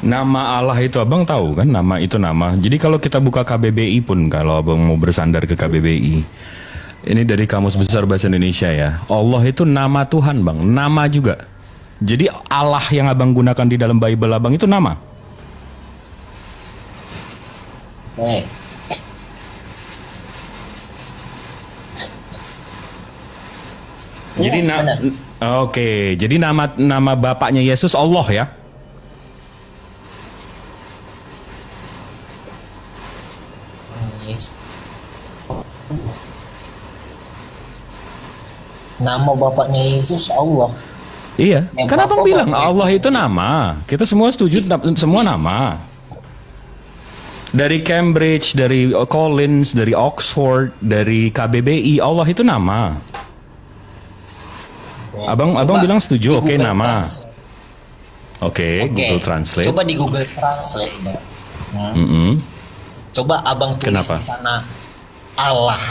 Nama Allah itu abang tahu kan, nama itu nama. Jadi kalau kita buka KBBI pun, kalau abang mau bersandar ke KBBI, ini dari Kamus Besar Bahasa Indonesia ya. Allah itu nama Tuhan bang, nama juga. Jadi Allah yang abang gunakan di dalam Bible abang itu nama. Eh, Jadi iya, benar. oke, jadi nama bapaknya Yesus Allah ya. Yes. Nama bapaknya Yesus Allah. Iya, Yang kan abang bapak bilang bapaknya Allah Yesus. itu nama. Kita semua setuju semua nama. Dari Cambridge, dari Collins, dari Oxford, dari KBBI, Allah itu nama. Abang Coba bilang di setuju, oke Google nama. Translate. Oke, Oke, Google Translate. coba di Google Translate, Bang. Mm-mm. Coba abang tulis Kenapa? di sana Allah.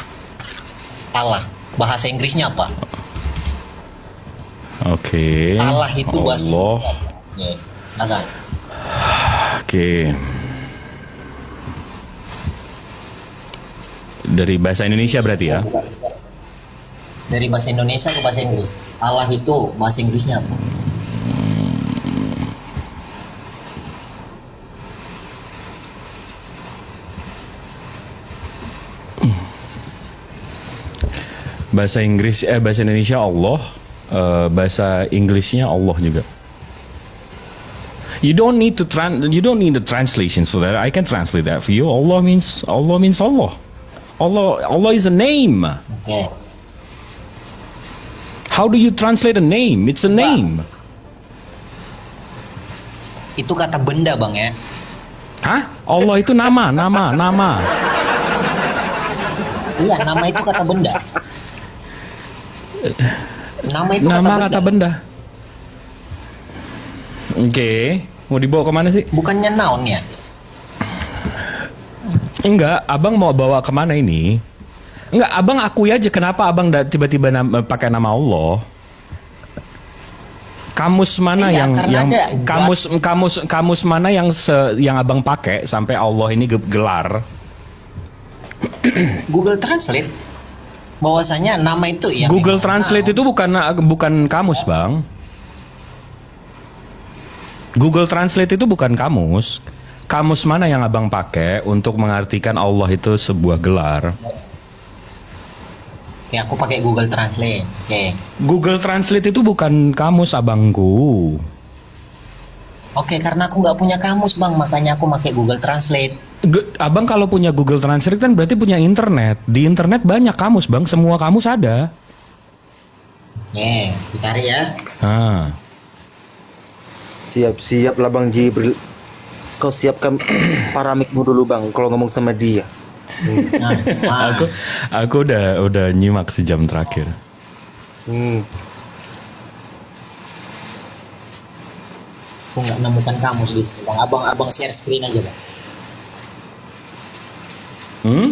Allah. Bahasa Inggrisnya apa? Oke. Allah itu bahasa Allah. Inggrisnya apa? Ya, agak. Oke. Dari bahasa Indonesia berarti ya? Dari bahasa Indonesia ke bahasa Inggris. Allah itu bahasa Inggrisnya apa? Bahasa Indonesia Allah, bahasa Inggrisnya Allah juga. You don't need the translations for that. I can translate that for you. Allah means Allah. Allah is a name. Oke. How do you translate a name? It's a name. Itu kata benda, Bang ya. Hah? Allah itu nama. Iya, nama itu kata benda. Nama itu Nama kata kata benda. benda. Oke, mau dibawa kemana sih? Bukannya noun ya? Enggak, abang mau bawa kemana ini? Enggak, abang akui aja kenapa abang tiba-tiba pakai nama Allah. Kamus mana Iya, karena ada kamus mana yang abang pakai sampai Allah ini gelar? Google Translate. Bahwasanya nama itu ya. Google memang Translate noun. itu bukan kamus, Bang. Google Translate itu bukan kamus. Kamus mana yang abang pakai untuk mengartikan Allah itu sebuah gelar? Ya, aku pakai Google Translate. Oke. Google Translate itu bukan kamus abangku. Oke, karena aku nggak punya kamus, Bang, makanya aku pakai Google Translate. Abang kalau punya Google Translate kan berarti punya internet. Di internet banyak kamus, Bang. Semua kamus ada. Dicari ya. Ah. Siap-siap lah Bang Jibril. Kau siapkan paramikmu dulu Bang kalau ngomong sama dia. Nah, Aku udah nyimak sejam terakhir. aku nggak nemukan kamus gitu, Bang. Abang share screen aja, Bang.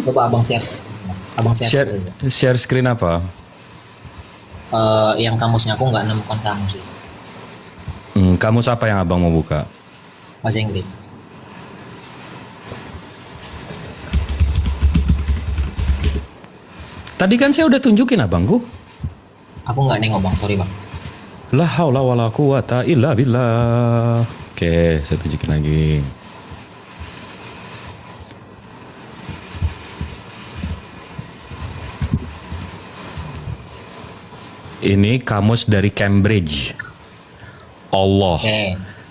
Coba abang share screen. Abang share screen. Share screen apa? Yang kamusnya aku nggak nemukan kamus itu. Kamus apa yang abang mau buka? Bahasa Inggris. Tadi kan saya udah tunjukin abangku. Aku nggak nengok, Bang. Sorry, Bang. La haula wala quwata illa billah. Oke, saya tunjukin lagi. Ini kamus dari Cambridge. Allah. Oke.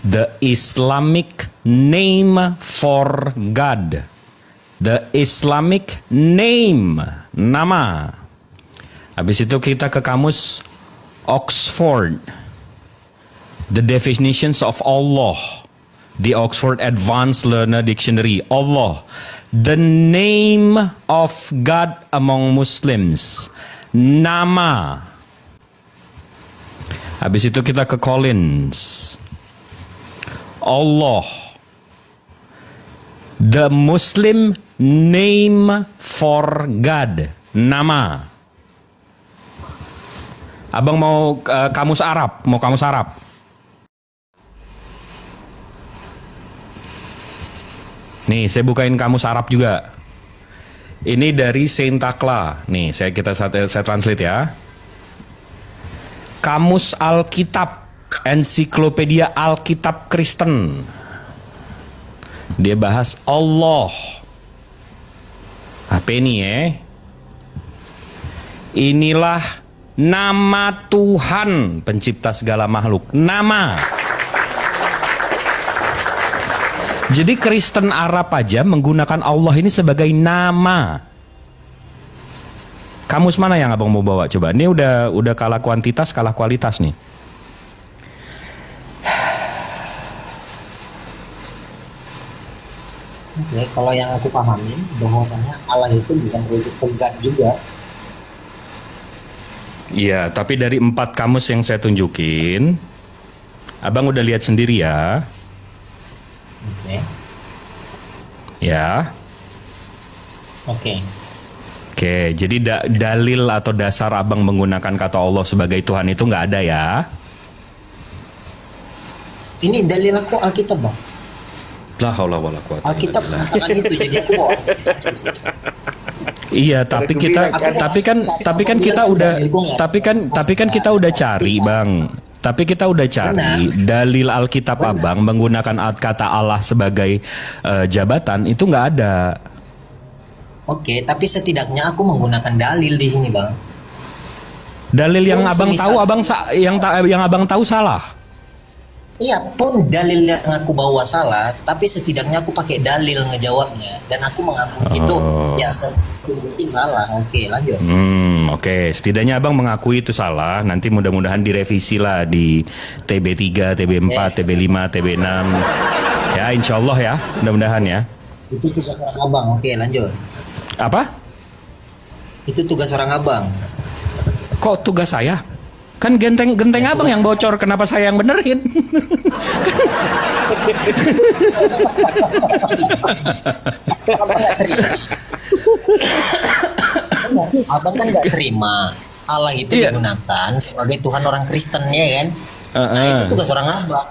The Islamic name for God. The Islamic name. Nama. Habis itu kita ke kamus Oxford. The definitions of Allah. The Oxford Advanced Learner Dictionary. Allah. The name of God among Muslims. Nama. Habis itu kita ke Collins. Allah. The Muslim name for God. Nama. Abang mau kamus Arab? Mau kamus Arab? Nih, saya bukain kamus Arab juga. Ini dari Saint Takla. Nih, saya translate ya. Kamus Alkitab, Ensiklopedia Alkitab Kristen. Dia bahas Allah. Apa ini ya? Inilah nama Tuhan pencipta segala makhluk. Nama. Jadi Kristen Arab aja menggunakan Allah ini sebagai nama. Kamus mana yang abang mau bawa coba? Ini udah kalah kuantitas, kalah kualitas nih. Oke, kalau yang aku pahamin bahwasanya Allah itu bisa merujuk ke God juga. Iya, tapi dari 4 kamus yang saya tunjukin, abang udah lihat sendiri ya. Oke. Ya. Oke. Oke, jadi dalil atau dasar abang menggunakan kata Allah sebagai Tuhan itu nggak ada ya? Ini dalil aku Alkitab, Bang. La haula wala quwata illa Alkitab billah. mengatakan itu, jadi aku bawa. Iya, tapi kan kita udah kita udah cari, Bang. Tapi kita udah cari dalil Alkitab abang menggunakan kata Allah sebagai jabatan itu nggak ada. Oke, tapi setidaknya aku menggunakan dalil di sini, Bang. Dalil yang Pun abang semisal- tahu yang abang tahu salah. Iya, pun dalil yang aku bawa salah, tapi setidaknya aku pakai dalil ngejawabnya dan aku mengaku itu ya mungkin salah. Oke, lanjut. Oke. Setidaknya abang mengakui itu salah. Nanti mudah-mudahan direvisi lah di TB3, TB4, TB5, TB6. Ya, insya Allah ya. Mudah-mudahan ya. Itu tugas orang abang. Oke, lanjut. Apa? Itu tugas orang abang. Kok tugas saya? Kan genteng Ya, abang tugas- yang bocor. Kenapa saya yang benerin? Abang nggak terima. Abang kan nggak terima. Allah itu Iya. digunakan sebagai Tuhan orang Kristen ya kan. Nah, itu tugas orang abang.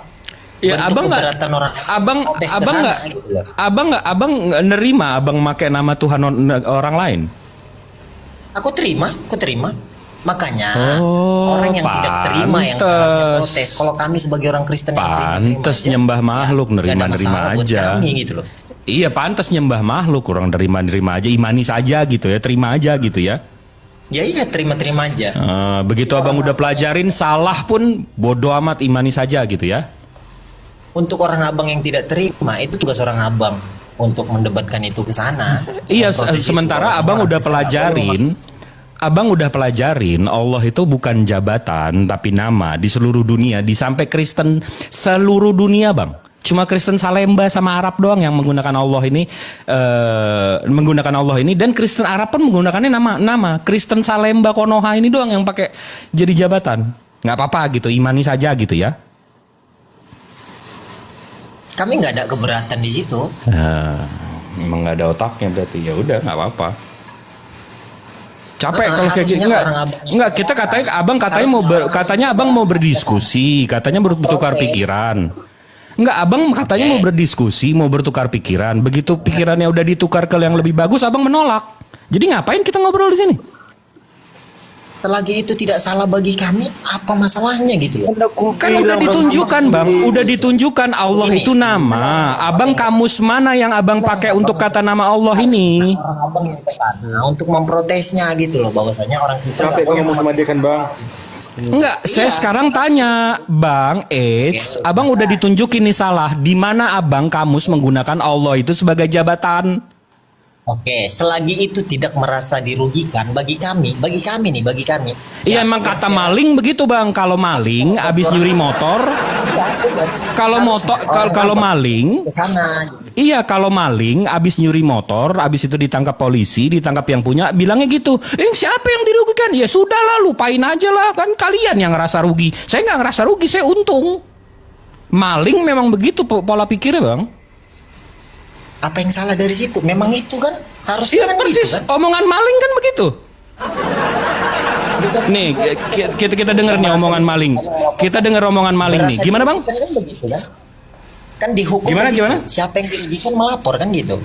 Ya, Bentuk abang nggak, keberatan orang protes ke abang sana, nggak, gitu loh. abang nggak nerima abang pakai nama Tuhan orang lain. Aku terima. Makanya Oh, orang yang tidak terima yang seharusnya pantes. protes. Kalau kami sebagai orang Kristen yang terima Pantes aja, nyembah makhluk, nggak ada nerima-nerima masalah buat aja. kami gitu loh. Iya, pantas nyembah makhluk, kurang nerima aja, imani saja gitu ya, terima aja gitu ya. Ya iya, terima aja. Begitu abang udah pelajarin salah pun bodoh amat, imani saja gitu ya. Untuk orang abang yang tidak terima, itu tugas orang abang untuk mendebatkan itu ke sana. Iya, Memprotes itu. sementara abang Orang udah Kristen nggak boleh Abang udah pelajarin Allah itu bukan jabatan tapi nama di seluruh dunia, di sampai Kristen seluruh dunia, Bang. Cuma Kristen Salemba sama Arab doang yang menggunakan Allah ini, dan Kristen Arab pun menggunakannya nama. Kristen Salemba Konoha ini doang yang pakai jadi jabatan. Nggak apa-apa gitu, imani saja gitu ya. Kami nggak ada keberatan di situ. Memang nggak ada otaknya berarti, ya udah nggak apa-apa. Capek kalau kayak gitu. Harusnya orang abang Enggak, kita katanya abang mau berdiskusi, katanya bertukar pikiran. Enggak, abang katanya mau berdiskusi, mau bertukar pikiran. Begitu pikirannya udah ditukar ke yang lebih bagus, abang menolak. Jadi ngapain kita ngobrol di sini? Selagi itu tidak salah bagi kami, apa masalahnya gitu loh. Kan udah ditunjukkan, Bang. Udah ditunjukkan Allah itu nama. Abang kamus mana yang abang pakai untuk kata nama Allah ini? Orang abang yang ke sana untuk memprotesnya gitu loh, bahwasanya orang Kristen Capek kamu sama dia kan, Bang. Enggak, saya sekarang tanya, Bang Eits, abang udah ditunjukin nih salah. Di mana abang kamus menggunakan Allah itu sebagai jabatan? Oke, selagi itu tidak merasa dirugikan bagi kami. Iya, emang kata maling begitu, Bang. Kalau maling abis nyuri motor, kalau maling, ke sana gitu. iya, kalau maling abis nyuri motor, abis itu ditangkap polisi, ditangkap yang punya, bilangnya gitu. Siapa yang dirugikan? Ya sudahlah, lupain aja lah, kan kalian yang ngerasa rugi. Saya nggak ngerasa rugi, saya untung. Maling memang begitu pola pikirnya, Bang. Apa yang salah dari situ? Memang itu kan harusnya Iya kan persis, gitu kan. omongan maling kan begitu. Nih, kita denger nih omongan maling. Kita denger omongan maling nih. Merasa Gimana, Bang? dirugikan kan begitu kan? Kan dihukum Gimana, begitu. gimana? Siapa yang dirugikan melapor kan gitu.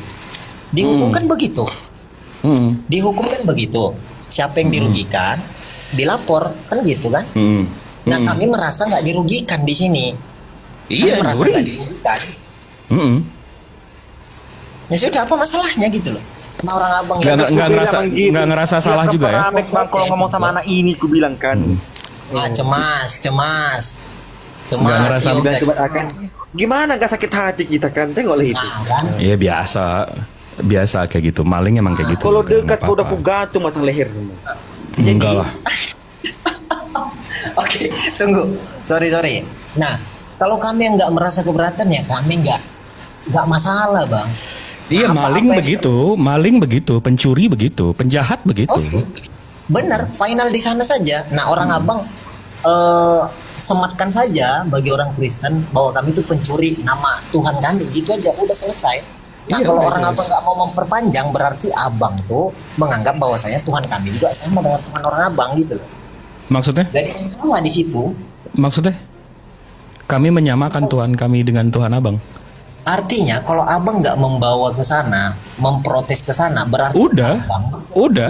Dihukum kan begitu. Dihukum kan begitu. Siapa yang dirugikan dilapor kan gitu kan. Nah kami merasa nggak dirugikan di sini. Iya, Kami merasa Nuri. nggak dirugikan. Ya sudah, apa masalahnya gitu loh. Nah orang abang Nggak ngerasa salah juga ya. Bang, kalau ngomong sama anak ini, ku bilang kan. cemas. Nggak ngerasa ya Dan udah. coba akan gimana gak sakit hati kita kan? Tengoklah itu. Nah, kan. Iya biasa kayak gitu. Maling emang kayak gitu. Kalau Nggak dekat kau udah apa-apa. ku gantung batang leher. Enggak lah. Oke, tunggu. Sorry. Nah, kalau kami yang nggak merasa keberatan ya kami nggak masalah bang. Iya, maling yang- begitu, pencuri begitu, penjahat begitu. Bener, final di sana saja. Nah orang abang sematkan saja bagi orang Kristen bahwa kami itu pencuri nama Tuhan kami, gitu aja, udah selesai. Nah Iya, kalau udah orang jelas. abang nggak mau memperpanjang, berarti abang tuh menganggap bahwasanya Tuhan kami juga sama dengan Tuhan orang abang gitu loh. Maksudnya? Gak ada yang salah di situ. Maksudnya? Kami menyamakan Tuhan kami dengan Tuhan Abang. Artinya kalau abang nggak membawa ke sana, memprotes ke sana, berarti Udah. abang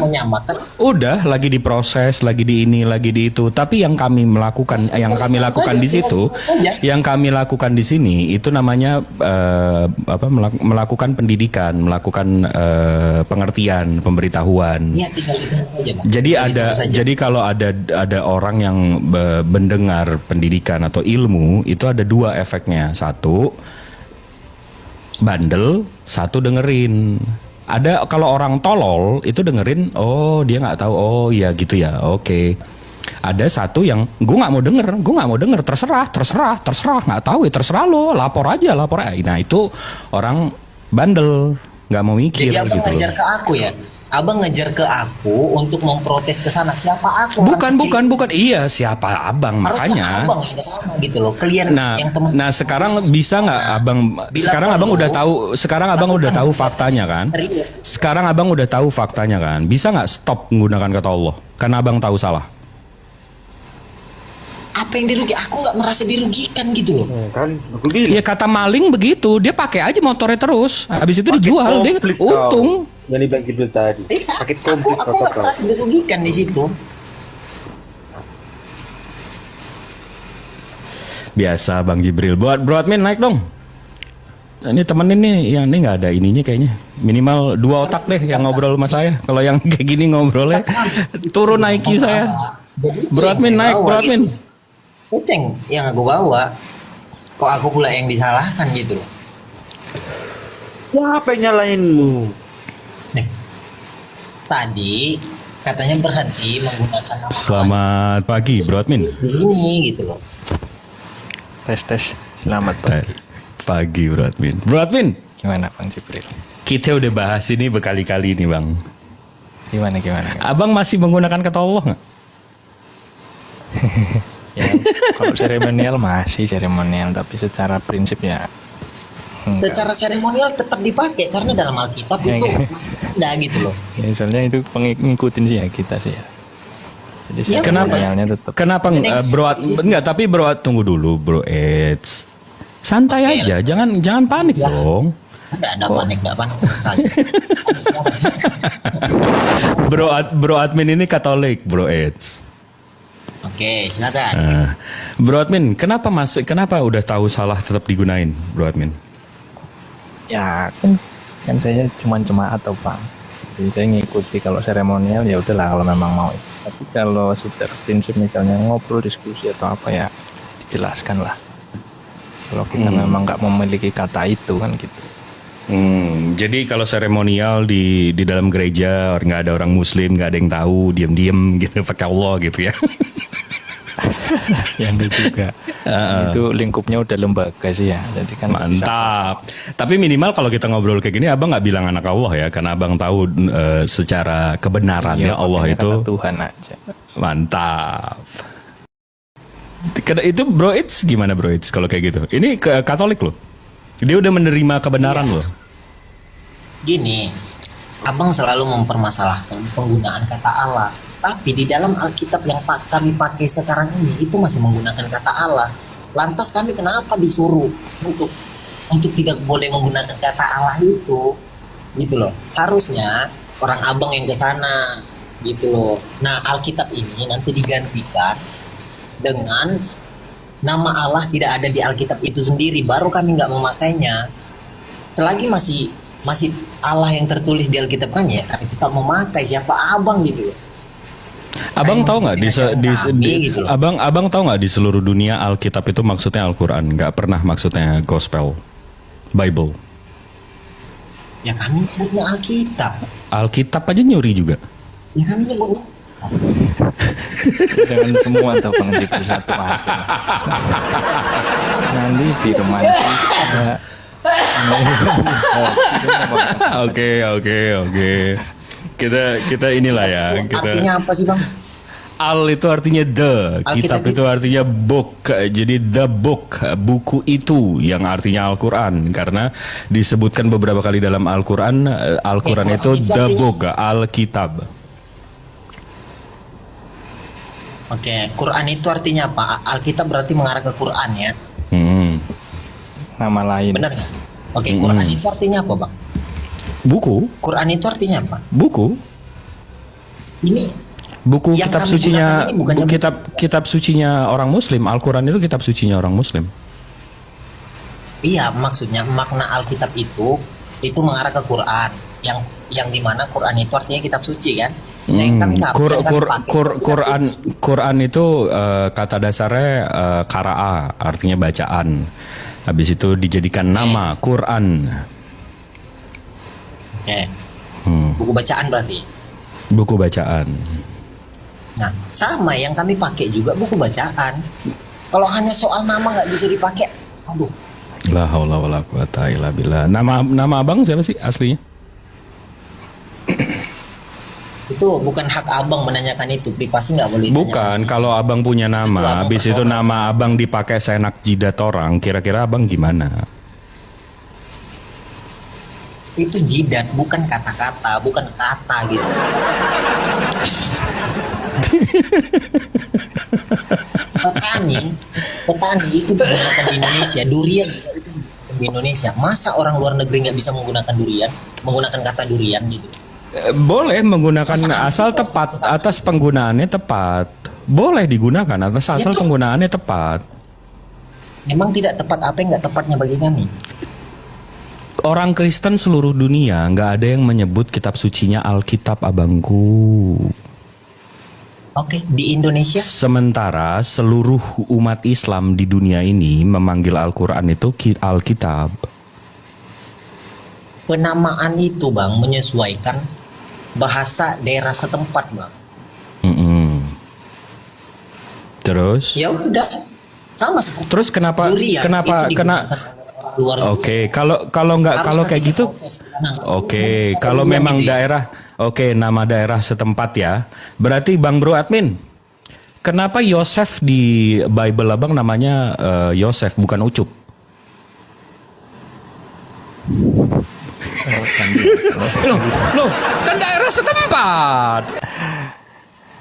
menyamakan. Udah, lagi diproses, lagi di ini, lagi di itu. Tapi yang kami lakukan di situ, yang kami lakukan di sini itu namanya melakukan pendidikan, melakukan pengertian, pemberitahuan. Iya, tinggal itu aja bang. Jadi kalau ada orang yang mendengar pendidikan atau ilmu itu ada dua efeknya. Satu, bandel, satu dengerin. Ada kalau orang tolol itu dengerin, oh dia nggak tahu, oh ya gitu ya, oke. Ada satu yang gue nggak mau denger, terserah, nggak tahu ya terserah lo, lapor aja. Nah itu orang bandel, nggak mau mikir Jadi abang gitu. ngejar ke aku ya? Abang ngejar ke aku untuk memprotes ke sana. Siapa aku? Bukan. Iya, siapa abang Harusnya makanya. abang yang sama gitu loh. Kalian yang teman. Nah sekarang bisa nggak abang? Sekarang abang udah tahu. Sekarang abang udah tahu faktanya kan? Serius. Sekarang abang udah tahu faktanya kan? Bisa nggak stop menggunakan kata Allah? Karena abang tahu salah. Apa yang dirugi? Aku nggak merasa dirugikan gitu loh. Kan aku bilang. Iya kata maling begitu. Dia pakai aja motornya terus. Habis itu dijual. Dia Komplit untung. kau. Yang dibilang Jibril tadi. Iya, Paket aku komplit nggak kau. merasa dirugikan di situ. Biasa Bang Jibril. Bro Admin naik dong. Ini temen ini yang ini nggak ada ininya kayaknya. Minimal 2 otak deh yang ngobrol sama saya. Kalau yang kayak gini ngobrolnya turun IQ saya. Jadi itu Bro yang Admin saya naik, bawa Bro Admin. gitu. Kucing yang aku bawa. Kok aku pula yang disalahkan gitu loh. Siapa yang nyalainmu? Tadi katanya berhenti menggunakan nama Selamat pagi Bro Admin. di sini gitu loh. Tes. Selamat pagi. Pagi Bro Admin. Bro Admin, Gimana Bang Jibril? kita udah bahas ini berkali-kali nih Bang. Gimana? Abang masih menggunakan kata Allah nggak? Ya, kalau seremonial masih seremonial, tapi secara prinsip ya enggak. Secara seremonial tetap dipakai karena dalam Alkitab Ya, itu ya. masih ada gitu loh. Ya, soalnya itu pengikutin sih ya kita sih ya. Jadi Ya, seremonialnya tetap. Kenapa enggak? Tapi Bro tunggu dulu Bro Eds. Santai Oke. aja, jangan panik Ya. dong. Enggak panik sama sekali. Bro Admin ini Katolik Bro Eds. Oke, silakan. Bro Admin, kenapa udah tahu salah tetap digunain Bro Admin? Ya kan saya cuma jemaat atau Bang. Jadi saya ngikuti kalau seremonial ya udahlah kalau memang mau itu. Tapi kalau secara prinsip misalnya ngobrol diskusi atau apa ya dijelaskan lah. Kalau kita memang nggak memiliki kata itu kan gitu. Jadi kalau seremonial di dalam gereja nggak ada orang Muslim, nggak ada yang tahu, diam-diam gitu pakai Allah gitu ya. Yang itu juga. Itu lingkupnya udah lembaga sih ya. Jadi kan nggak bisa. Mantap. Tapi minimal kalau kita ngobrol kayak gini, abang nggak bilang anak Allah ya, karena abang tahu secara kebenarannya Iya, Allah pakainya itu kata Tuhan aja. mantap. Itu Bro It's gimana Bro It's kalau kayak gitu? Ini Katolik loh. Dia udah menerima kebenaran loh. Gini, abang selalu mempermasalahkan penggunaan kata Allah. Tapi di dalam Alkitab yang kami pakai sekarang ini itu masih menggunakan kata Allah. Lantas kami kenapa disuruh untuk untuk tidak boleh menggunakan kata Allah itu, gitu loh. Harusnya orang abang yang ke sana, gitu loh. Nah, Alkitab ini nanti digantikan dengan nama Allah tidak ada di Alkitab itu sendiri, baru kami nggak memakainya. Selagi masih Allah yang tertulis di Alkitab kan ya, kami tetap memakai. Siapa abang gitu loh. Abang tahu nggak gitu loh. abang tahu nggak di seluruh dunia Alkitab itu maksudnya Al-Quran, nggak pernah maksudnya Gospel, Bible. Ya kami sebutnya Alkitab. Alkitab aja nyuri juga. Ya kami nyebut. Jangan semua atau Bang Jepri satu aja. Nanti firman ya. Oke. Kita inilah ya. Artinya apa sih, Bang? Al itu artinya the, kitab itu artinya book. Jadi the book, buku itu yang artinya Al-Quran. Karena disebutkan beberapa kali dalam Al-Quran, Al-Quran itu the book, Al-Kitab. Oke, Quran itu artinya apa? Alkitab berarti mengarah ke Quran ya. Nama lain. Benar nggak? Oke, Quran itu artinya apa, Bang? Buku. Quran itu artinya apa? Buku. Ini buku yang kitab kami sucinya, gunakan ini bukannya kitab sucinya orang Muslim. Al-Quran itu kitab sucinya orang Muslim. Iya, maksudnya makna Alkitab itu mengarah ke Quran. Yang dimana Quran itu artinya kitab suci kan? Nah, yang kami Quran itu kata dasarnya qara'a, artinya bacaan. Habis itu dijadikan nama Quran. Oke. Buku bacaan berarti. Buku bacaan. Nah, sama yang kami pakai juga buku bacaan. Kalau hanya soal nama nggak bisa dipakai, aduh. La haula wala quwata illa billah. Nama abang siapa sih aslinya? Itu bukan hak abang menanyakan itu, privasi nggak boleh. Bukan, kalau abang punya nama, habis itu nama abang dipakai seenak jidat orang, kira-kira abang gimana? Itu jidat, bukan kata-kata, bukan kata gitu. petani itu digunakan di Indonesia, durian itu di Indonesia. Masa orang luar negeri nggak bisa menggunakan durian, menggunakan kata durian gitu? Boleh menggunakan asal tepat, atas penggunaannya tepat. Boleh digunakan atas asal penggunaannya tepat. Memang tidak tepat, apa yang nggak tepatnya bagi kami? Orang Kristen seluruh dunia nggak ada yang menyebut kitab sucinya Alkitab, abangku. Oke, di Indonesia. Sementara seluruh umat Islam di dunia ini memanggil Al-Quran itu Alkitab. Penamaan itu, Bang, menyesuaikan bahasa daerah setempat, Bang. Terus? Ya udah, sama. Terus kenapa? Durian, Oke, kalau kayak gitu, oke, kalau memang gitu daerah, nama daerah setempat ya. Berarti Bang Bro Admin, kenapa Yosef di Bible abang namanya Yosef bukan Ucup? Loh, kan daerah setempat.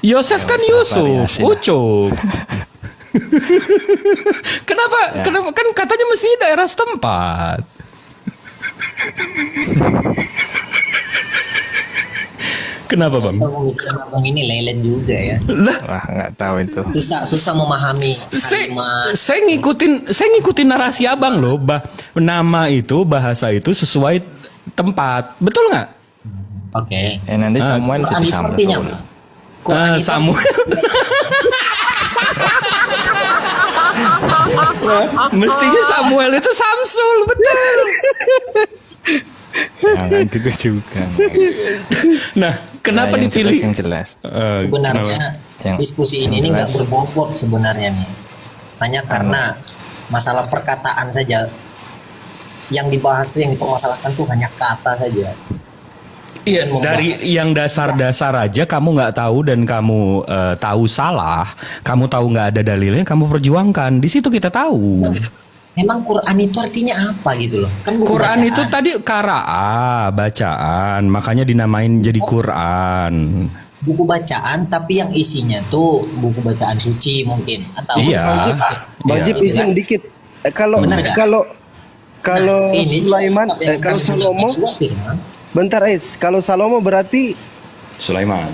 Yosef kan Yusuf, Ucup. Kenapa kan katanya mesti daerah setempat. Kenapa, Bang? Bang ini lelet juga ya. Wah, nggak tahu itu. Susah memahami. Saya ngikutin narasi abang loh. Nama itu, bahasa itu sesuai tempat. Betul nggak? Oke. Nanti Samuel jadi Samuel. Samuel. Mestinya Samuel itu Samsul, betul. Nah, gitu juga. Nah, kenapa dipilih yang jelas? Sebenarnya diskusi ini nggak berbobot sebenarnya nih. Hanya karena masalah perkataan saja. Yang dibahas tuh, yang dipermasalahkan tuh hanya kata saja. Iya, dari yang dasar-dasar aja kamu nggak tahu dan kamu tahu salah, kamu tahu nggak ada dalilnya, kamu perjuangkan. Di situ kita tahu. Memang Quran itu artinya apa gitu loh? Kan buku Quran bacaan. itu tadi qara'a, bacaan, makanya dinamain jadi Quran. Buku bacaan, tapi yang isinya tuh buku bacaan suci mungkin atau iya. Wajib izin dikit. Kalau ini Sulaiman, kitab yang kalau kami Salomo, gunakan juga firman. bentar kalau Salomo berarti Sulaiman.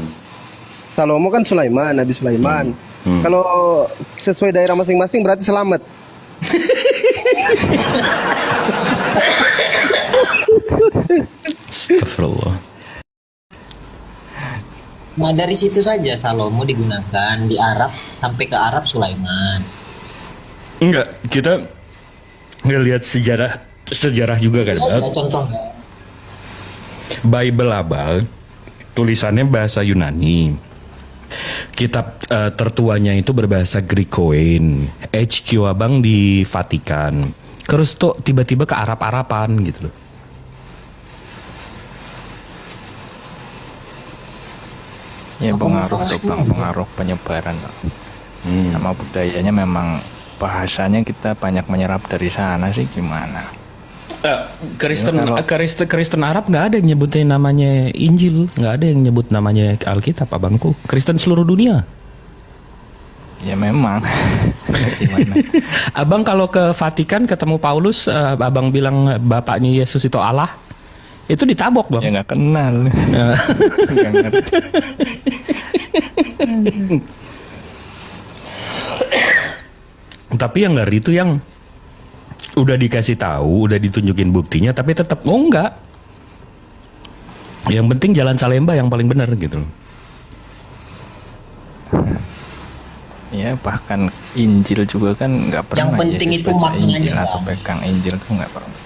Salomo kan Sulaiman, Nabi Sulaiman. Kalau sesuai daerah masing-masing berarti selamat. Astagfirullah. Nah dari situ saja Salomo digunakan di Arab sampai ke Arab Sulaiman. Enggak, kita ngelihat sejarah juga kan. Ada contohnya. Bible abang tulisannya bahasa Yunani. Kitab tertuanya itu berbahasa Greek-Koine. HQ abang di Vatikan. Terus tuh tiba-tiba ke Arab-Araban gitu loh. Ya Apa pengaruh masalahnya? tuh bang, pengaruh penyebaran Bang. Nama budayanya memang bahasanya kita banyak menyerap dari sana sih gimana? Kristen Arab nggak ada yang nyebutin namanya Injil, nggak ada yang nyebut namanya Alkitab abangku. Kristen seluruh dunia. Ya memang. Gimana? Abang kalau ke Vatikan ketemu Paulus, abang bilang bapaknya Yesus itu Allah, itu ditabok bang. Ya nggak kenal. Nggak ngerti. Tapi yang ngeri itu yang udah dikasih tahu, udah ditunjukin buktinya, tapi tetap enggak. Yang penting jalan Salemba yang paling benar gitu. Ya bahkan Injil juga kan nggak pernah. Yang penting Yesus itu baca maknanya, Injil Bang. atau pegang Injil tuh nggak pernah.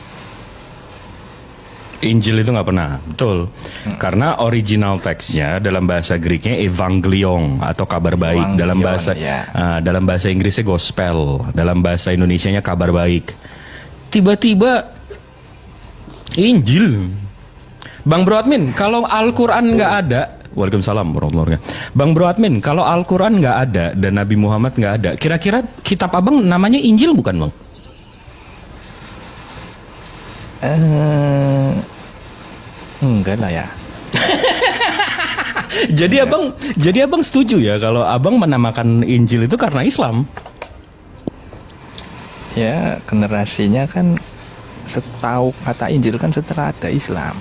Injil itu nggak pernah, betul. Karena original teksnya dalam bahasa Greeknya evangelion atau kabar baik. Dalam bahasa ya. dalam bahasa Inggrisnya gospel, dalam bahasa Indonesianya kabar baik. Tiba-tiba Injil. Bang Bro Admin, kalau Al-Quran nggak ada, Waalaikumsalam warahmatullahi wabarakatuh. Bang Bro Admin, kalau Al-Quran nggak ada dan Nabi Muhammad nggak ada, kira-kira kitab abang namanya Injil bukan bang? Enggak lah ya. Jadi abang setuju ya kalau abang menamakan Injil itu karena Islam? Ya generasinya kan setahu kata Injil kan setelah ada Islam.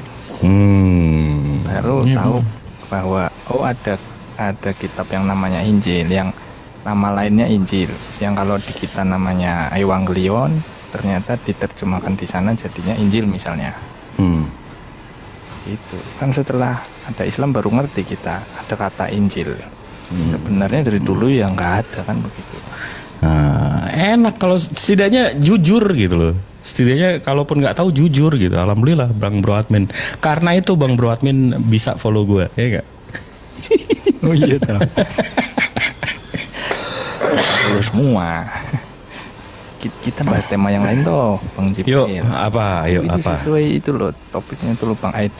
Baru tahu bahwa oh ada kitab yang namanya Injil, yang nama lainnya Injil, yang kalau di kita namanya Evangelion, ternyata diterjemahkan di sana jadinya Injil misalnya. Gitu kan, setelah ada Islam baru ngerti kita ada kata Injil. Sebenarnya dari dulu ya nggak ada kan begitu. Enak kalau setidaknya jujur gitu loh. Setidaknya kalaupun nggak tahu jujur gitu. Alhamdulillah Bang Bro Admin. Karena itu Bang Bro Admin bisa follow gue, ya nggak? Oh iya tuh. Terus semua. Kita bahas tema yang lain toh, Bang Jibril. Yuk, apa? Yuk, itu apa? sesuai itu loh, topiknya itu loh Bang Ait.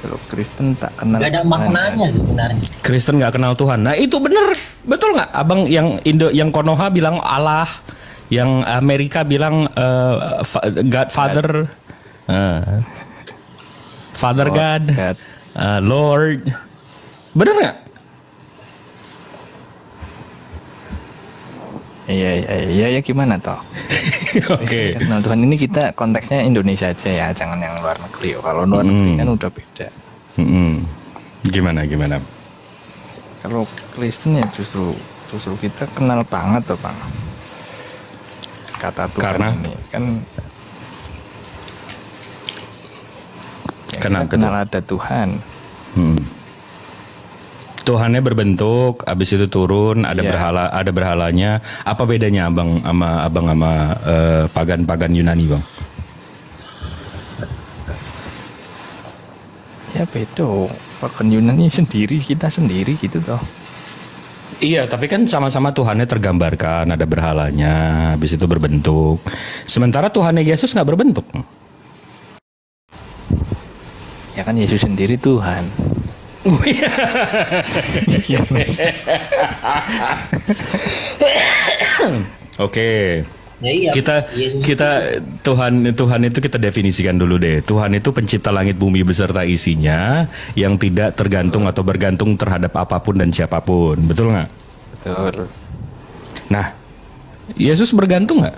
Kalau Kristen tak kenal Gak ada Tuhan. maknanya sebenarnya. Kristen nggak kenal Tuhan. Nah itu bener, betul nggak? Abang yang yang Konoha bilang Allah, yang Amerika bilang Godfather, Father Oh, God, God. Lord, bener nggak? Iya gimana toh? Oke. Kenal Tuhan ini kita konteksnya Indonesia aja ya, jangan yang luar negeri. Kalau luar negeri kan udah beda. Gimana? Kalau Kristen ya justru kita kenal banget tuh Bang. Kata Tuhan Karena? ini kan ya, Kenapa kita kenal ada Tuhan. Tuhannya berbentuk, habis itu turun, ada Iya. ada berhalanya. Apa bedanya abang sama pagan-pagan Yunani bang? Ya beda. Pagan Yunani sendiri, kita sendiri gitu toh. Iya, tapi kan sama-sama Tuhannya tergambarkan, ada berhalanya, habis itu berbentuk. Sementara Tuhannya Yesus nggak berbentuk. Ya kan Yesus sendiri Tuhan. Oke. Ya iya. Yesus Kita Tuhan itu kita definisikan dulu deh. Tuhan itu pencipta langit bumi beserta isinya yang tidak tergantung atau bergantung terhadap apapun dan siapapun. Betul nggak? Betul. Nah, Yesus bergantung nggak?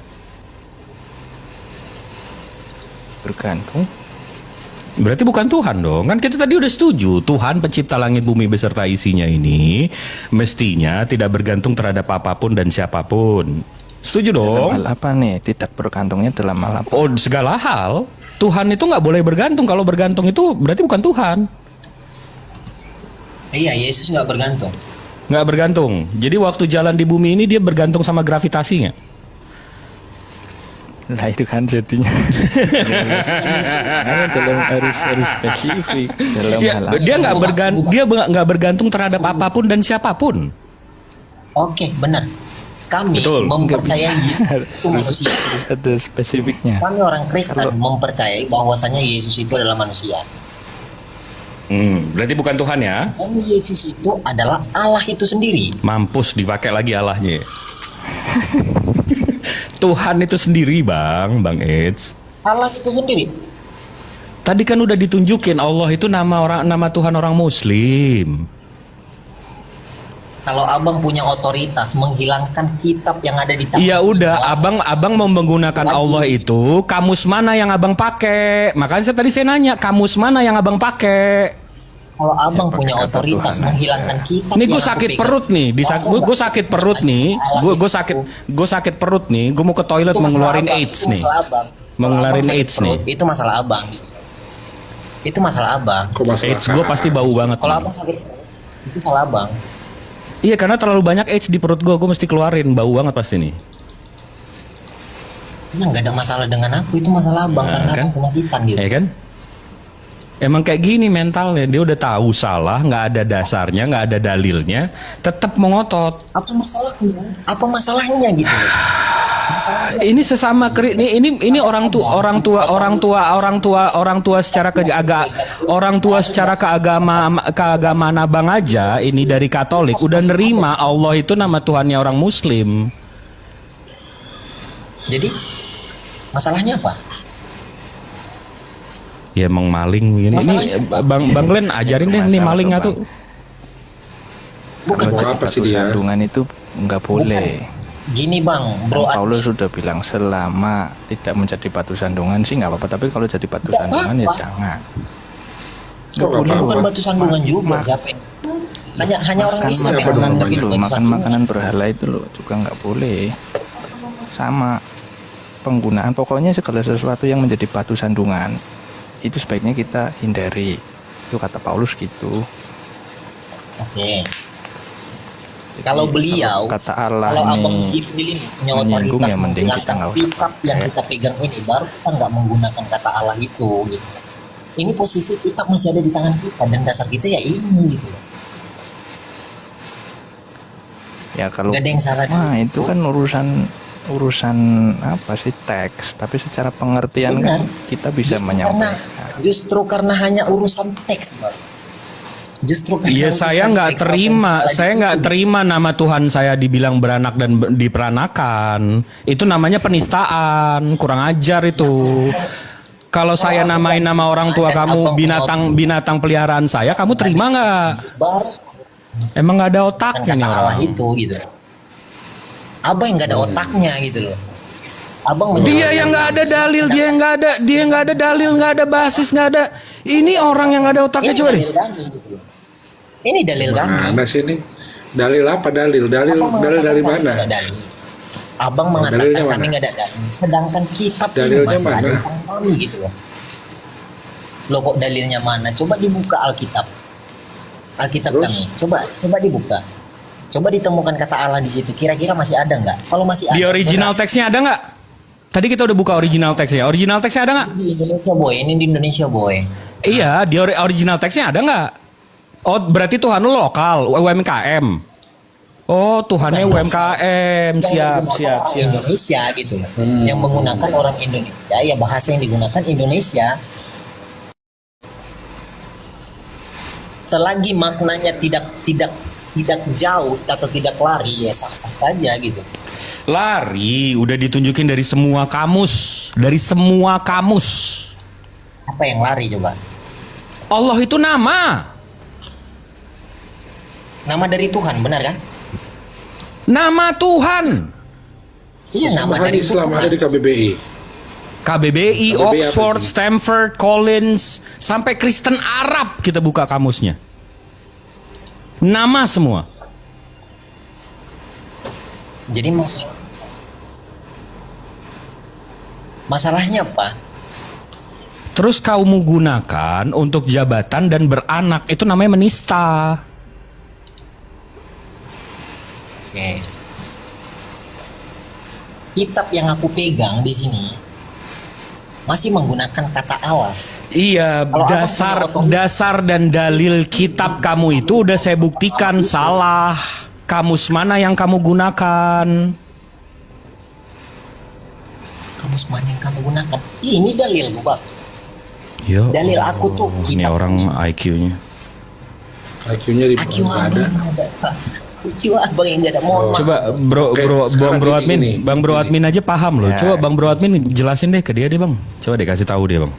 bergantung. Berarti bukan Tuhan dong. Kan kita tadi udah setuju. Tuhan pencipta langit bumi beserta isinya ini mestinya tidak bergantung terhadap apapun dan siapapun. Setuju Dalam dong? hal apa nih? Tidak bergantungnya dalam hal apa? Oh, segala hal. Tuhan itu nggak boleh bergantung. Kalau bergantung itu berarti bukan Tuhan. Iya, Yesus nggak bergantung. Nggak bergantung. Jadi waktu jalan di bumi ini dia bergantung sama gravitasinya. Nah itu kan jadinya. Dalam harus spesifik dalam Ya, hal apa? dia nggak bergantung terhadap apapun dan siapapun. Oke, benar. Kami Betul. mempercayai itu manusia. Harus ada spesifiknya. Kami orang Kristen mempercayai bahwasanya Yesus itu adalah manusia. Berarti bukan Tuhan ya? Dan Yesus itu adalah Allah itu sendiri. Mampus dipakai lagi Allahnya. Tuhan itu sendiri Bang Eds. Allah itu sendiri. Tadi kan udah ditunjukin Allah itu nama Tuhan orang Muslim. Kalau abang punya otoritas menghilangkan kitab yang ada di tangan. Iya udah, abang mau menggunakan Lagi. Allah itu kamus mana yang abang pakai? Makanya saya nanya kamus mana yang abang pakai? Kalau abang Ya, punya pakai kata otoritas Tuhan menghilangkan kitab. Ini gue yang aku sakit pegang. perut nih, gue sakit perut nih, gue sakit perut nih, gue mau ke toilet Itu mau masalah ngeluarin abang, AIDS itu nih, masalah abang. mau ngeluarin Abang sakit AIDS nih. perut, itu masalah abang. Itu masalah abang. Kok masalah AIDS gue pasti bau banget. Kalau nih. abang sakit perut, itu salah abang. Iya karena terlalu banyak AIDS di perut gue mesti keluarin, bau banget pasti nih. Ya nggak ada masalah dengan aku, itu masalah abang Nah, karena kan? aku penyakitan gitu. Ya kan? Emang kayak gini mentalnya, dia udah tahu salah, nggak ada dasarnya, nggak ada dalilnya, tetap mengotot. Apa masalahnya? Apa masalahnya gitu? Ini sesama ini orang tua secara keagamaan abang aja ini dari Katolik udah nerima Allah itu nama Tuhannya orang Muslim. Jadi masalahnya apa? Ya emang maling ini. Ini Bang Glenn ajarin deh nih maling atau Bukan Mau masalah. apa sih dia? Sandungan itu nggak boleh. Gini bang, bro. Paulus sudah bilang selama tidak menjadi batu sandungan sih nggak apa-apa, tapi kalau jadi batu sandungan ya jangan. Kok nggak Ini bukan apa-apa? batu sandungan juga, siapa? Hanya orang Makan Islam yang makanan menganggap itu itu loh, batu makan sandungan. makanan berhala itu loh juga nggak boleh. Sama penggunaan pokoknya segala sesuatu yang menjadi batu sandungan itu sebaiknya kita hindari. Itu kata Paulus gitu. Oke. Kalau beliau, Kata Allah kalau abang nih Jibril ini punya menyinggung, otoritas ya mending kita menggunakan nggak usah kitab yang pakai. kita pegang ini, baru kita nggak menggunakan kata Allah itu gitu. Ini posisi kitab masih ada di tangan kita dan dasar kita ya ini gitu. Ya kalau Nggak ada yang salah. Nah, itu kan urusan apa sih teks, tapi secara pengertian Benar. kan kita bisa menyampaikan. Justru karena hanya urusan teks, Bang. Justru karena Iya urusan saya nggak teks, terima, apa yang saya nggak salah terima nama Tuhan saya dibilang beranak dan diperanakan. Itu namanya penistaan, kurang ajar itu. Kalau saya namain nama orang tua kamu binatang peliharaan saya, kamu terima nggak? baru Emang nggak ada kan otaknya kata nih Allah orang. itu gitu. Abang yang nggak ada otaknya gitu loh. Abang Dia yang nggak ada dalil, dia nggak ada dalil, nggak ada basis, nggak ada. Ini orang yang nggak ada otaknya coba deh. dalil kami, gitu loh. Ini dalil kami. Mana sih ini? Dalil apa dalil? Dalil Abang dalil dari mengatakan kami mana? nggak ada dalil. Abang mengatakan dalilnya kami mana? nggak ada dalil. Sedangkan kitab ini Dalilnya masih ada mana? di tangan kami gitu loh. Loh kok dalilnya mana? Coba dibuka Alkitab. Alkitab Terus? kami. Coba dibuka. Coba ditemukan kata Allah di situ. Kira-kira masih ada nggak? Kalau masih ada. Di original teksnya ada nggak? Tadi kita udah buka original teksnya. Original teksnya ada nggak? Di Indonesia boy. Ini di Indonesia boy. Iya, di original teksnya ada nggak? Oh, berarti Tuhan lu lokal, UMKM. Oh, Tuhannya UMKM. Siap. Indonesia gitu loh. Yang menggunakan orang Indonesia, ya bahasa yang digunakan Indonesia. Selagi maknanya tidak jauh atau tidak lari, ya sah-sah saja gitu. Lari, udah ditunjukin dari semua kamus. Dari semua kamus. Apa yang lari coba? Allah itu nama. Nama dari Tuhan, benar kan? Nama Tuhan. Iya, nama Tuhan dari Islam Tuhan. ada di KBBI. KBBI, KBBI apa Oxford, itu? Stanford, Collins, sampai Kristen Arab kita buka kamusnya. Nama semua. Jadi masalahnya apa? Terus kamu gunakan untuk jabatan dan beranak, itu namanya menista. Oke. Kitab yang aku pegang di sini masih menggunakan kata Allah. Iya, Kalau abang punya otoritas- dasar dan dalil kitab kamu itu udah saya buktikan salah. Kamus mana yang kamu gunakan? Kamus mana yang kamu gunakan? Ini dalil, Bang. Yo, Dalil aku tuh ini kitab orang IQ-nya. IQ-nya di IQ bawah abang ada. yang nggak ada. IQ abang yang nggak ada. Mohon maaf. Coba Oke, bro sekarang bro gini, admin, gini. bang bro Gini. admin aja paham loh. Ya. Coba bang bro admin jelasin deh ke dia deh bang. Coba deh kasih tahu dia bang.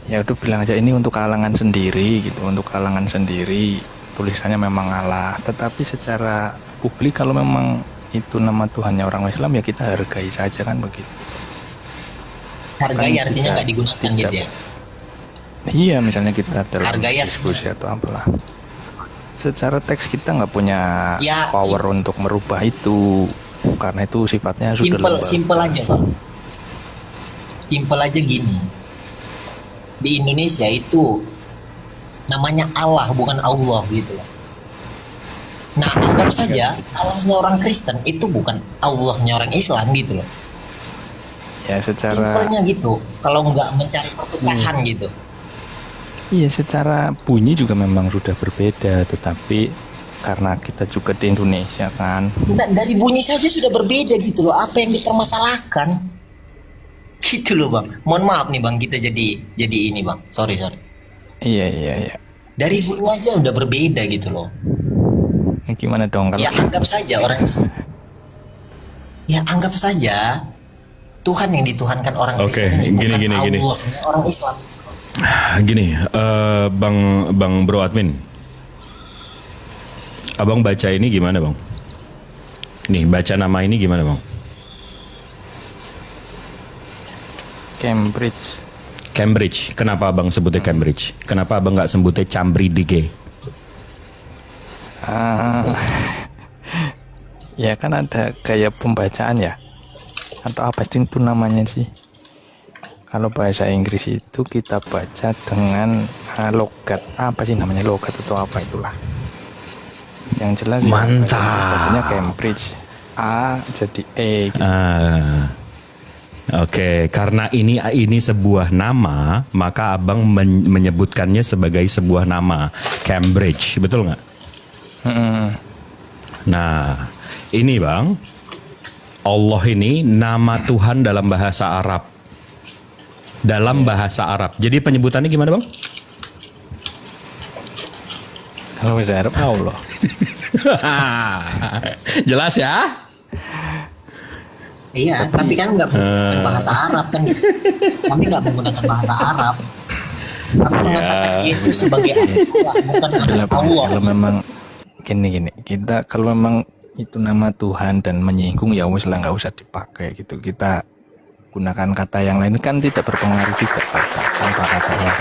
Ya udah bilang aja ini untuk kalangan sendiri gitu, untuk kalangan sendiri. Tulisannya memang Allah, tetapi secara publik kalau memang itu nama Tuhannya orang Islam ya kita hargai saja kan begitu. Hargai Kan artinya tidak- nggak digunakan tidak- gitu ya. Iya, misalnya kita dalam Hargai ya. diskusi atau apalah. Secara teks kita nggak punya Ya, power untuk merubah itu, karena itu sifatnya sudah Simple aja, Bang. Simple aja gini. Di Indonesia itu namanya Allah bukan Allah gitu loh. Nah, anggap saja Allahnya orang Kristen itu bukan Allahnya orang Islam gitu loh. Ya secara Simpelnya gitu. Kalau nggak mencari perpecahan gitu. iya secara bunyi juga memang sudah berbeda, tetapi karena kita juga di Indonesia kan, Nggak, dari bunyi saja sudah berbeda gitu loh. Apa yang dipermasalahkan? Gitu loh, Bang. Mohon maaf nih, Bang, kita jadi ini, Bang. Sorry. iya. Dari bunyi aja udah berbeda gitu loh. Gimana dong kalau Ya anggap saja orang Ya anggap saja Tuhan yang dituhankan orang Oke, Kristen ini bukan gini. Allahnya orang Islam. Gini, bang bro admin, abang baca ini gimana bang? Nih baca nama ini gimana bang? Cambridge. Kenapa abang sebutnya Cambridge? Kenapa abang nggak sebutnya Cambridge? Ah, ya kan ada gaya pembacaan ya, atau apa sih itu namanya sih? Kalau bahasa Inggris itu kita baca dengan logat, apa sih namanya, logat atau apa itulah. Yang jelas ya, Mantap. bacanya Cambridge, A jadi E gitu. Oke, karena ini sebuah nama, maka abang menyebutkannya sebagai sebuah nama Cambridge, betul nggak? Nah, ini bang, Allah ini nama Tuhan dalam bahasa Arab. Dalam bahasa Arab. Jadi penyebutannya gimana bang? Kalau bahasa Arab Allah. Jelas ya? Iya, tapi kan nggak menggunakan bahasa Arab kan. Kami nggak menggunakan bahasa Arab. Kami mengatakan Yesus sebagai Allah, bukan Adalah anak Allah. kalau memang gini kita kalau memang itu nama Tuhan dan menyinggung ya wes lah, nggak usah dipakai gitu. Kita gunakan kata yang lain kan tidak berpengaruh juga tanpa kata Allah.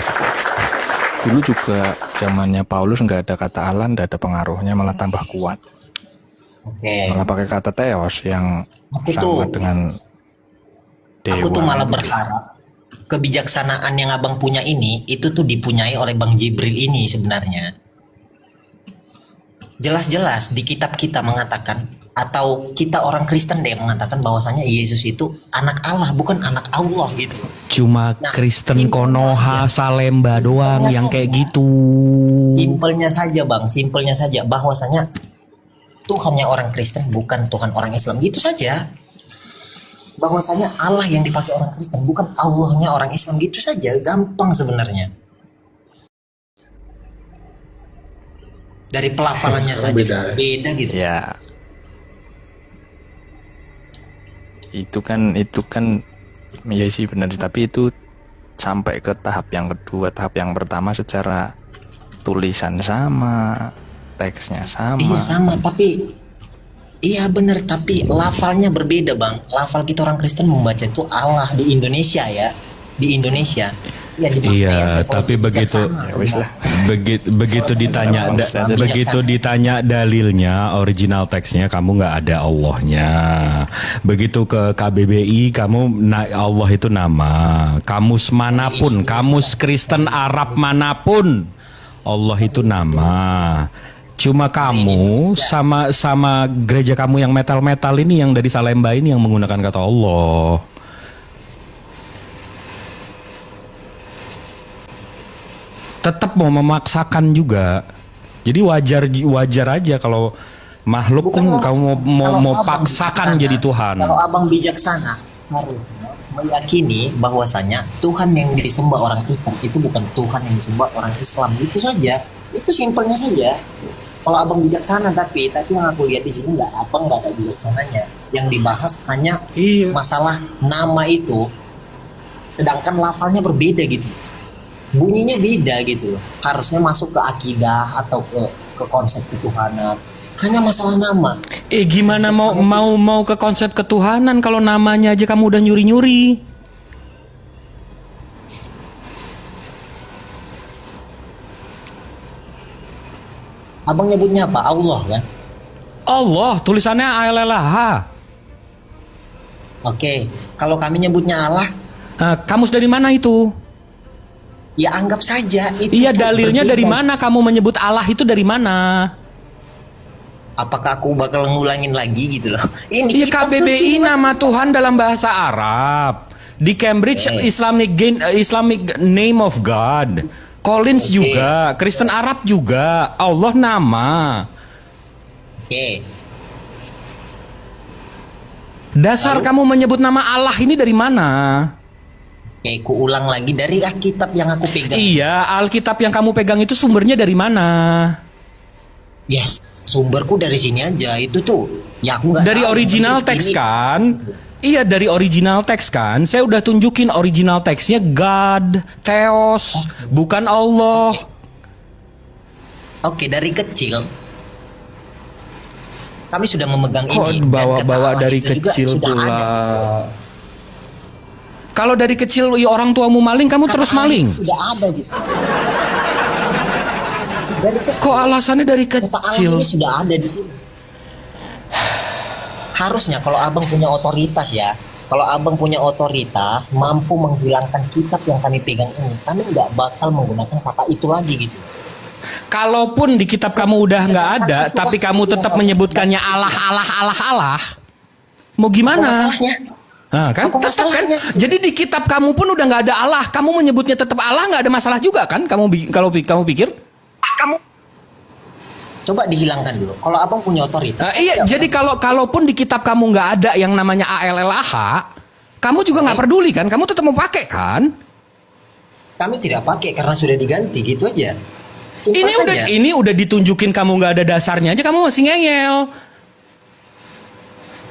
Dulu juga zamannya Paulus nggak ada kata Allah, nggak ada pengaruhnya, malah tambah kuat. Oke. Malah pakai kata Theos yang Aku sama tuh- dengan dewa. Aku tuh malah berharap kebijaksanaan yang abang punya ini itu tuh dipunyai oleh Bang Jibril ini sebenarnya. Jelas-jelas di kitab kita mengatakan, atau kita orang Kristen deh mengatakan bahwasanya Yesus itu anak Allah bukan anak Allah gitu. Cuma Nah, Kristen simpelnya Konoha Salemba doang yang kayak gitu. Simpelnya saja, Bang, simpelnya saja bahwasanya Tuhannya orang Kristen bukan Tuhan orang Islam, gitu saja. Bahwasanya Allah yang dipakai orang Kristen bukan Allahnya orang Islam, gitu saja, gampang sebenarnya. Dari pelafalannya saja beda gitu. Ya. Itu kan ya sih benar, tapi itu sampai ke tahap yang kedua. Tahap yang pertama secara tulisan sama, teksnya sama. Iya sama, tapi Iya bener, tapi lafalnya berbeda bang. Lafal kita orang Kristen membaca itu Allah di Indonesia ya, di Indonesia. Ya, Iya, tapi begitu begitu ditanya begitu ditanya dalilnya, original teksnya kamu nggak ada Allahnya. Begitu ke KBBI kamu Allah itu nama. Kamus manapun, kamus Kristen Arab manapun, Allah itu nama. Cuma kamu sama gereja kamu yang metal-metal ini, yang dari Salemba ini, yang menggunakan kata Allah. Tetap mau memaksakan juga. Jadi wajar aja kalau makhluk pun kamu mau paksakan jadi Tuhan. Kalau abang bijaksana harusnya meyakini bahwasanya Tuhan yang disembah orang Kristen itu bukan Tuhan yang disembah orang Islam. Itu saja. Itu simpelnya saja. Kalau abang bijaksana, tapi yang aku lihat di sini abang nggak ada bijaksananya. Yang dibahas hanya masalah nama itu, sedangkan lafalnya berbeda gitu. Bunyinya beda gitu loh. Harusnya masuk ke akidah atau ke konsep ketuhanan. Hanya masalah nama. Gimana mau ke konsep ketuhanan kalau namanya aja kamu udah nyuri-nyuri? Abang nyebutnya apa? Allah kan? Allah, tulisannya ALLH. Oke, kalau kami nyebutnya Allah, kamus dari mana itu? ya anggap saja itu. Iya, dalilnya dari mana kamu menyebut Allah itu dari mana? Apakah aku bakal ngulangin lagi gitu loh? Ini Iya, KBBI nama Tuhan dalam bahasa Arab. Di Cambridge Islamic Name of God. Collins juga, Kristen Arab juga. Allah nama. Oke. Dasar kamu menyebut nama Allah ini dari mana? Oke, ku ulang lagi dari Alkitab yang aku pegang. Iya, Alkitab yang kamu pegang itu sumbernya dari mana? Yes, sumberku dari sini aja. Itu tuh. Ya aku nggak Dari tahu. original teks kan? Iya, dari original teks kan. Saya udah tunjukin original teksnya God, Theos, bukan Allah. Oke, dari kecil kami sudah memegang Kok ini. bawa-bawa dari kecil pula? Kalau dari kecil ya orang tuamu maling, kamu terus maling. Sudah ada gitu. Dari kecil. Kok alasannya dari Kata Allah kecil? ini sudah ada di sini. Harusnya kalau abang punya otoritas ya, kalau abang punya otoritas mampu menghilangkan kitab yang kami pegang ini, kami nggak bakal menggunakan kata itu lagi gitu. Kalaupun di kitab kamu udah nggak ada, tapi kamu tetap menyebutkannya Allah. Mau gimana? Apa masalahnya? Nah, kan Apa tetap kan. masalahnya? Jadi di kitab kamu pun udah nggak ada Allah, kamu menyebutnya tetap Allah, nggak ada masalah juga kan? Kalau kamu pikir? Kamu Coba dihilangkan dulu. Kalau abang punya otoritas. iya, jadi kalaupun di kitab kamu nggak ada yang namanya ALLH, kamu juga nggak peduli kan? Kamu tetap mau pakai kan? Kami tidak pakai karena sudah diganti gitu aja. Simpel saja. Ini udah ditunjukin kamu nggak ada dasarnya aja, kamu masih ngeyel.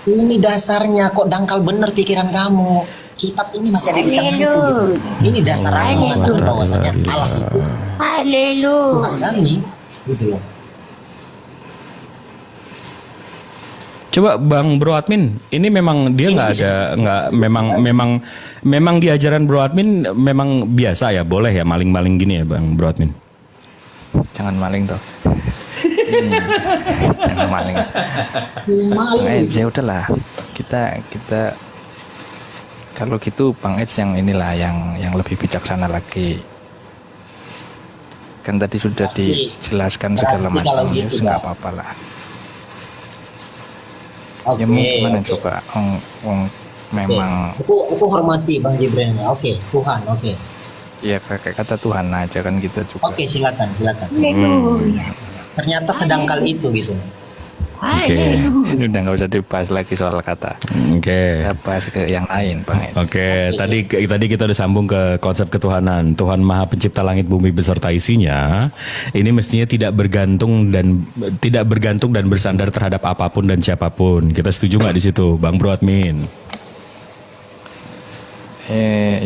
Ini dasarnya kok dangkal bener pikiran kamu. Kitab ini masih ada di tanganku gitu. Ini dasar aku mengatakan bahwasanya Allah itu Tuhan kami gitu loh. Coba Bang Bro Admin, ini memang dia nggak ada, memang di ajaran Bro Admin memang biasa ya, boleh ya maling-maling gini ya Bang Bro Admin? Jangan maling toh. Jangan maling. Maling gitu. Ya udahlah, kita kalau gitu Bang Eds yang inilah yang lebih bijaksana lagi. Kan tadi sudah dijelaskan segala Berarti kalau macam, gitu, ya nggak Bang. apa-apa lah. Oke. Ya mau gimana oke. coba? Memang Aku hormati Bang Jibril. Oke, Tuhan, oke. ya kayak kata Tuhan aja kan kita juga. Oke, silakan. Ternyata sedangkal itu gitu. Oke, Ini udah nggak usah dibahas lagi soal kata. oke. Kita bahas ke yang lain, Bang Eds. Oke, tadi kita udah sambung ke konsep ketuhanan. Tuhan Maha Pencipta langit bumi beserta isinya. Ini mestinya tidak bergantung dan bersandar terhadap apapun dan siapapun. Kita setuju nggak di situ, Bang Bro Admin?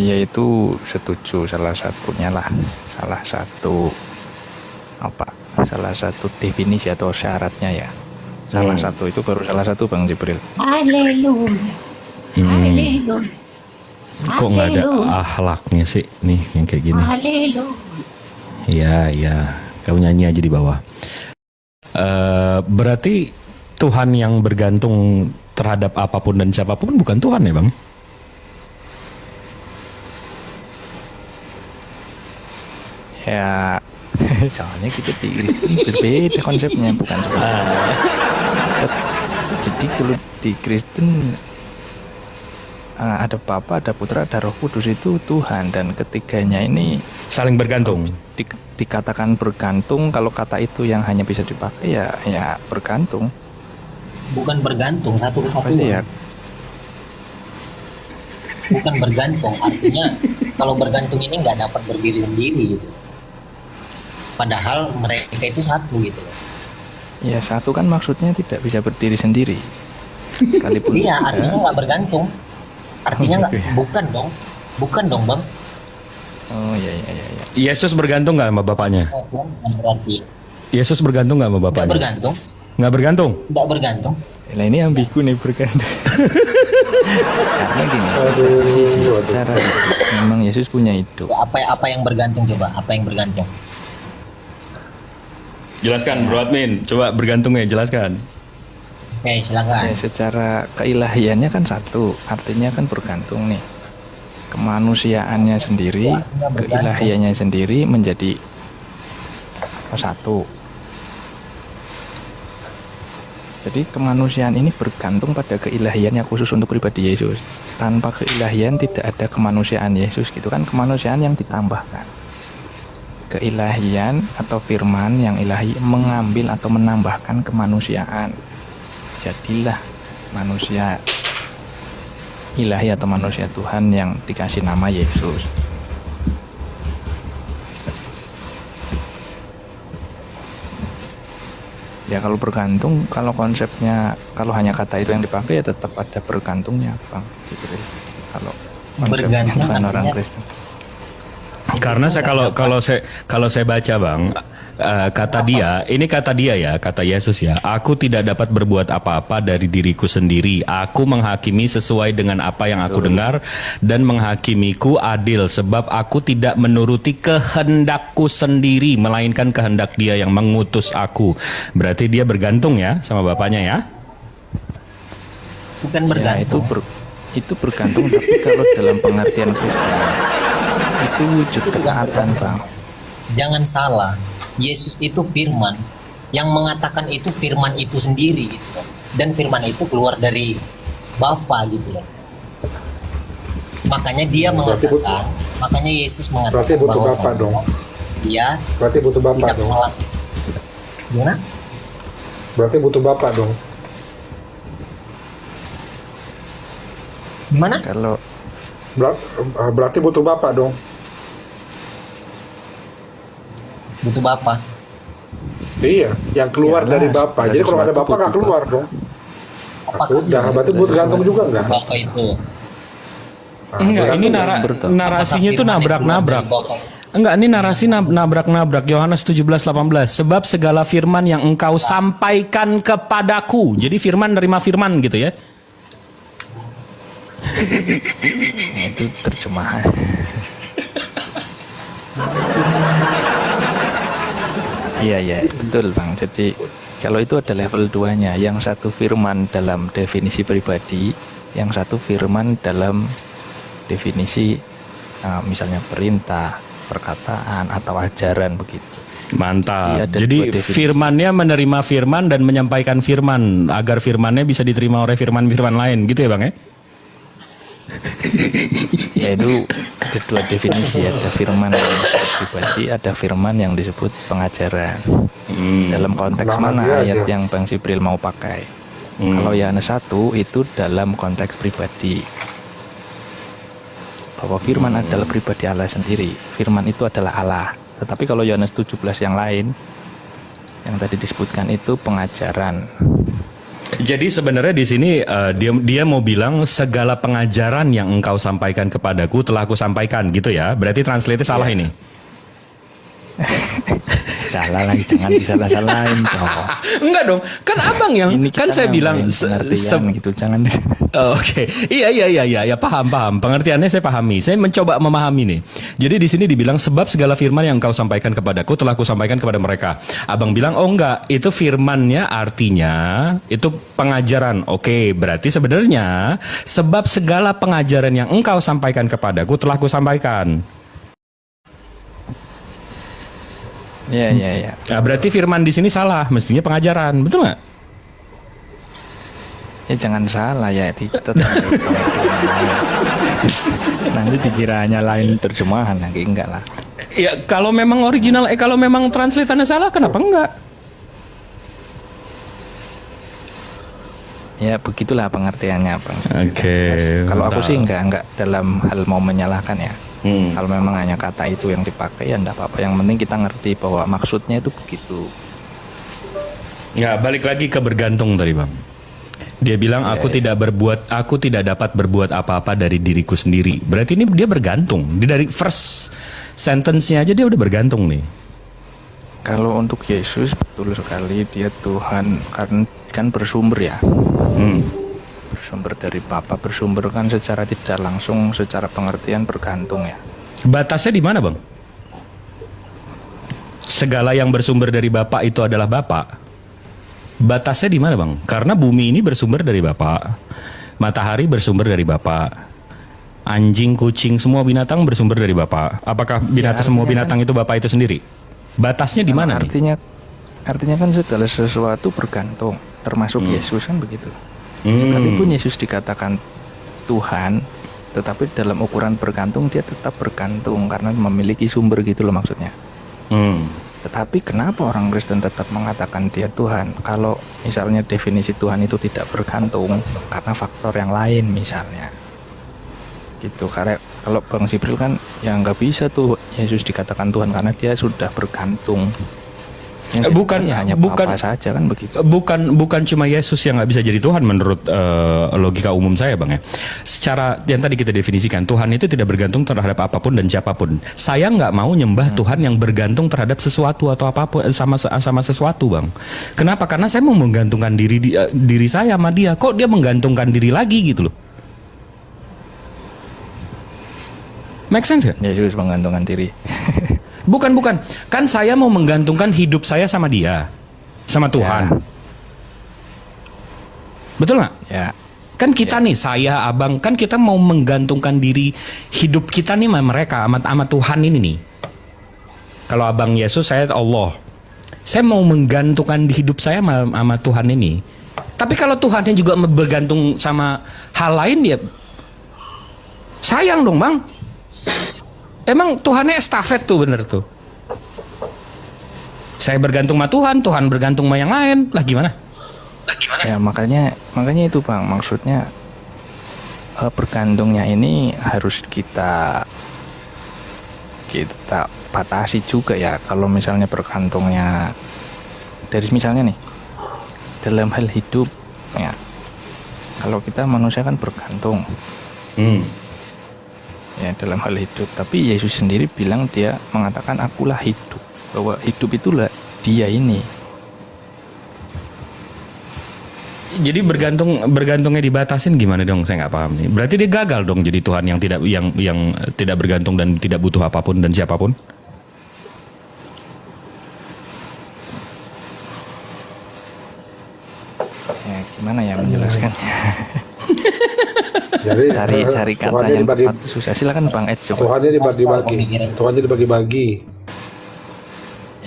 Yaitu setuju salah satu definisi atau syaratnya ya Salah satu itu baru salah satu Bang Jibril. Haleluya. Haleluya. Kok nggak ada akhlaknya sih nih yang kayak gini? Haleluya. Iya. Kamu nyanyi aja di bawah. Berarti Tuhan yang bergantung terhadap apapun dan siapapun bukan Tuhan ya Bang? Ya, soalnya kita di Kristen berbeda konsepnya, bukan seperti itu. Jadi kalau di Kristen ada Bapa, ada Putra, ada Roh Kudus, itu Tuhan, dan ketiganya ini Saling bergantung. dikatakan bergantung. Kalau kata itu yang hanya bisa dipakai ya bergantung. Bukan bergantung satu Pasti kesatuan. ya. Bukan bergantung, artinya kalau bergantung ini nggak dapat berdiri sendiri gitu. Padahal mereka itu satu gitu. Ya satu kan maksudnya tidak bisa berdiri sendiri. Sekalipun Iya, tidak. artinya nggak bergantung. Artinya nggak, gitu ya. bukan dong bang. Oh iya. Yesus bergantung nggak sama bapaknya? Kesatuan bukan berarti Yesus bergantung nggak sama nggak bapaknya? bergantung, Nggak bergantung? nggak bergantung. Nah ini ambigu nih bergantung. Karena gini, satu sisi secara memang Yesus punya hidup. Apa yang bergantung coba? Apa yang bergantung? Jelaskan Bro Admin, coba bergantungnya jelaskan. Oke, silakan. Ya, secara keilahiannya kan satu, artinya kan bergantung nih. Kemanusiaannya sendiri, keilahiannya sendiri menjadi satu. Jadi kemanusiaan ini bergantung pada keilahiannya khusus untuk pribadi Yesus. Tanpa keilahian tidak ada kemanusiaan Yesus, gitu kan, kemanusiaan yang ditambahkan. Keilahian atau firman yang ilahi mengambil atau menambahkan kemanusiaan. Jadilah manusia ilahi atau manusia Tuhan yang dikasih nama Yesus. Ya kalau bergantung, kalau konsepnya, kalau hanya kata itu yang dipakai ya tetap ada bergantungnya Bang Jibril. Kalau konsepnya Bergantung Tuhan orang artinya- Kristen. Karena saya kalau saya baca Bang, kata dia, kata Yesus ya, aku tidak dapat berbuat apa-apa dari diriku sendiri. Aku menghakimi sesuai dengan apa yang aku dengar, dan menghakimiku adil sebab aku tidak menuruti kehendakku sendiri, melainkan kehendak Dia yang mengutus aku. Berarti dia bergantung ya sama bapaknya ya? Bukan Ya, bergantung. itu bergantung, tapi kalau dalam pengertian Kristen itu wujud ketaatan Bang. Jangan salah, Yesus itu firman. Yang mengatakan itu firman itu sendiri gitu loh. Dan firman itu keluar dari Bapa gitu loh. Makanya dia Berarti mengatakan, makanya Yesus mengatakan Berarti butuh bahwa Bapa dong. Dia Berarti butuh Bapak tidak dong. menolak. Gimana? Berarti butuh Bapak dong. Gimana? Kalau Berarti butuh Bapak dong. Butuh Bapa. Iya, yang keluar Iyalah, dari Bapak. segala Jadi kalau nggak ada sesuatu Bapak nggak butuh keluar Bapa. dong. Apakah Udah, berarti butuh gantung juga nggak? Bapa itu? Enggak, ini bergantung narasinya itu Apakah firman yang nabrak-nabrak. keluar dari Bapa? Enggak, ini narasi nabrak-nabrak. Yohanes 17:18. Sebab segala firman yang engkau sampaikan kepadaku. Jadi firman nerima firman gitu ya. itu terjemahan. Iya betul Bang. Jadi kalau itu ada level 2-nya, yang satu firman dalam definisi pribadi, yang satu firman dalam definisi misalnya perintah, perkataan atau ajaran begitu. Mantap. Iya, ada Jadi dua definisi. firmannya menerima firman dan menyampaikan firman agar firmannya bisa diterima oleh firman-firman lain gitu ya Bang ya? Ya itu ada dua definisi, ada firman yang pribadi, ada firman yang disebut pengajaran. Dalam konteks Nama mana dia ayat aja. yang Bang Sibril mau pakai? Kalau Yohanes 1 itu dalam konteks pribadi, bahwa firman adalah pribadi Allah sendiri. Firman itu adalah Allah. Tetapi kalau Yohanes 17 yang lain, yang tadi disebutkan itu pengajaran. Jadi sebenarnya di sini dia mau bilang segala pengajaran yang engkau sampaikan kepadaku telah aku sampaikan gitu ya. Berarti translate salah ini. salah lagi, jangan disalah-salahin dong. Enggak dong, kan abang yang Ini kan kita saya bilang nambahin pengertian gitu, jangan. Oke, iya, paham. Pengertiannya saya pahami. Saya mencoba memahami nih. Jadi di sini dibilang sebab segala firman yang kau sampaikan kepadaku telah ku sampaikan kepada mereka. Abang bilang, oh enggak, itu firmannya artinya itu pengajaran. Oke, berarti sebenarnya sebab segala pengajaran yang engkau sampaikan kepadaku telah ku sampaikan. Iya. Nah, berarti firman di sini salah, mestinya pengajaran, betul nggak? Ya jangan salah ya, kita nanti dikiranya lain terjemahan lagi, enggak lah. Ya kalau memang original, kalau memang translatannya salah, kenapa enggak? Ya begitulah pengertiannya, Bang. Oke, Kalau aku mantap. sih enggak dalam hal mau menyalahkan ya. Kalau memang hanya kata itu yang dipakai ya enggak apa-apa. Yang penting kita ngerti bahwa maksudnya itu begitu. Ya, balik lagi ke bergantung tadi, Bang. Dia bilang aku tidak dapat berbuat apa-apa dari diriku sendiri. Berarti ini dia bergantung. Dia dari first sentence-nya aja dia udah bergantung nih. Kalau untuk Yesus betul sekali dia Tuhan, kan bersumber ya. Bersumber dari Bapa, bersumber kan secara tidak langsung, secara pengertian bergantung ya. Batasnya di mana, Bang? Segala yang bersumber dari Bapa itu adalah Bapa. Batasnya di mana, Bang? Karena bumi ini bersumber dari Bapa. Matahari bersumber dari Bapa. Anjing, kucing, semua binatang bersumber dari Bapa. Apakah semua binatang itu Bapa itu sendiri? Batasnya di mana nih? Artinya kan segala sesuatu bergantung, termasuk Yesus kan begitu. Sekalipun Yesus dikatakan Tuhan, tetapi dalam ukuran bergantung dia tetap bergantung karena memiliki sumber gitu loh maksudnya. Tetapi kenapa orang Kristen tetap mengatakan dia Tuhan? Kalau misalnya definisi Tuhan itu tidak bergantung karena faktor yang lain misalnya. Gitu, karena kalau Bang Sibril kan ya nggak bisa tuh Yesus dikatakan Tuhan karena dia sudah bergantung. Hanya Bapa saja kan begitu. Bukan cuma Yesus yang nggak bisa jadi Tuhan menurut logika umum saya, Bang ya. Secara yang tadi kita definisikan, Tuhan itu tidak bergantung terhadap apapun dan siapapun. Saya nggak mau nyembah Tuhan yang bergantung terhadap sesuatu atau apapun sama sesuatu, Bang. Kenapa? Karena saya mau menggantungkan diri saya sama dia. Kok dia menggantungkan diri lagi gitu loh? Make sense gak? Yesus menggantungkan diri. Bukan. Kan saya mau menggantungkan hidup saya sama dia. Sama Tuhan. Ya. Betul nggak? Ya. Kan kita nih, saya, abang, kan kita mau menggantungkan diri hidup kita nih sama mereka, sama Tuhan ini nih. Kalau abang Yesus, saya Allah. Saya mau menggantungkan hidup saya sama Tuhan ini. Tapi kalau Tuhannya juga bergantung sama hal lain, ya sayang dong, Bang. Emang Tuhannya estafet tuh, bener tuh. Saya bergantung sama Tuhan, Tuhan bergantung sama yang lain. Lah gimana? Ya makanya itu Bang, maksudnya bergantungnya ini harus kita batasi juga ya. Kalau misalnya bergantungnya dari misalnya nih dalam hal hidup ya, kalau kita manusia kan bergantung ya dalam hal hidup, tapi Yesus sendiri bilang, dia mengatakan akulah hidup, bahwa hidup itulah dia ini. Jadi bergantungnya dibatasin gimana dong? Saya nggak paham nih. Berarti dia gagal dong jadi Tuhan yang tidak bergantung dan tidak butuh apapun dan siapapun. Ya gimana ya menjelaskannya? Jadi cari kata Tuhannya yang dibagi- tepat susah. Silakan Bang Ed coba. Tuhannya dibagi-bagi. Tuhannya dibagi-bagi.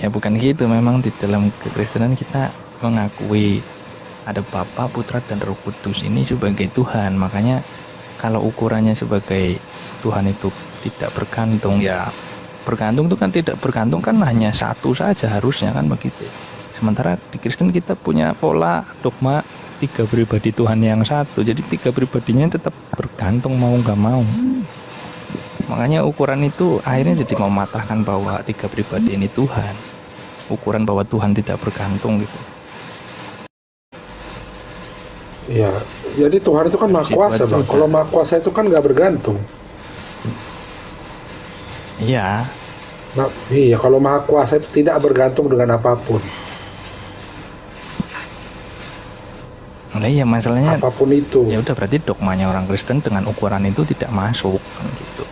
Ya bukan gitu, memang di dalam kekristenan kita mengakui ada Bapa, Putra dan Roh Kudus ini sebagai Tuhan. Makanya kalau ukurannya sebagai Tuhan itu tidak bergantung, ya bergantung itu kan tidak bergantung kan hanya satu saja harusnya kan begitu. Sementara di Kristen kita punya pola dogma 3 pribadi Tuhan yang satu. Jadi 3 pribadinya tetap bergantung mau nggak mau. Makanya ukuran itu akhirnya jadi mematahkan bahwa 3 pribadi ini Tuhan. Ukuran bahwa Tuhan tidak bergantung gitu. Iya. Jadi Tuhan itu kan maha kuasa, Bang. Kalau maha kuasa itu kan nggak bergantung. Iya. Nah, iya, kalau maha kuasa itu tidak bergantung dengan apapun. Nah, iya masalahnya Apapun itu. ya udah berarti dogmanya orang Kristen dengan ukuran itu tidak masuk kan gitu.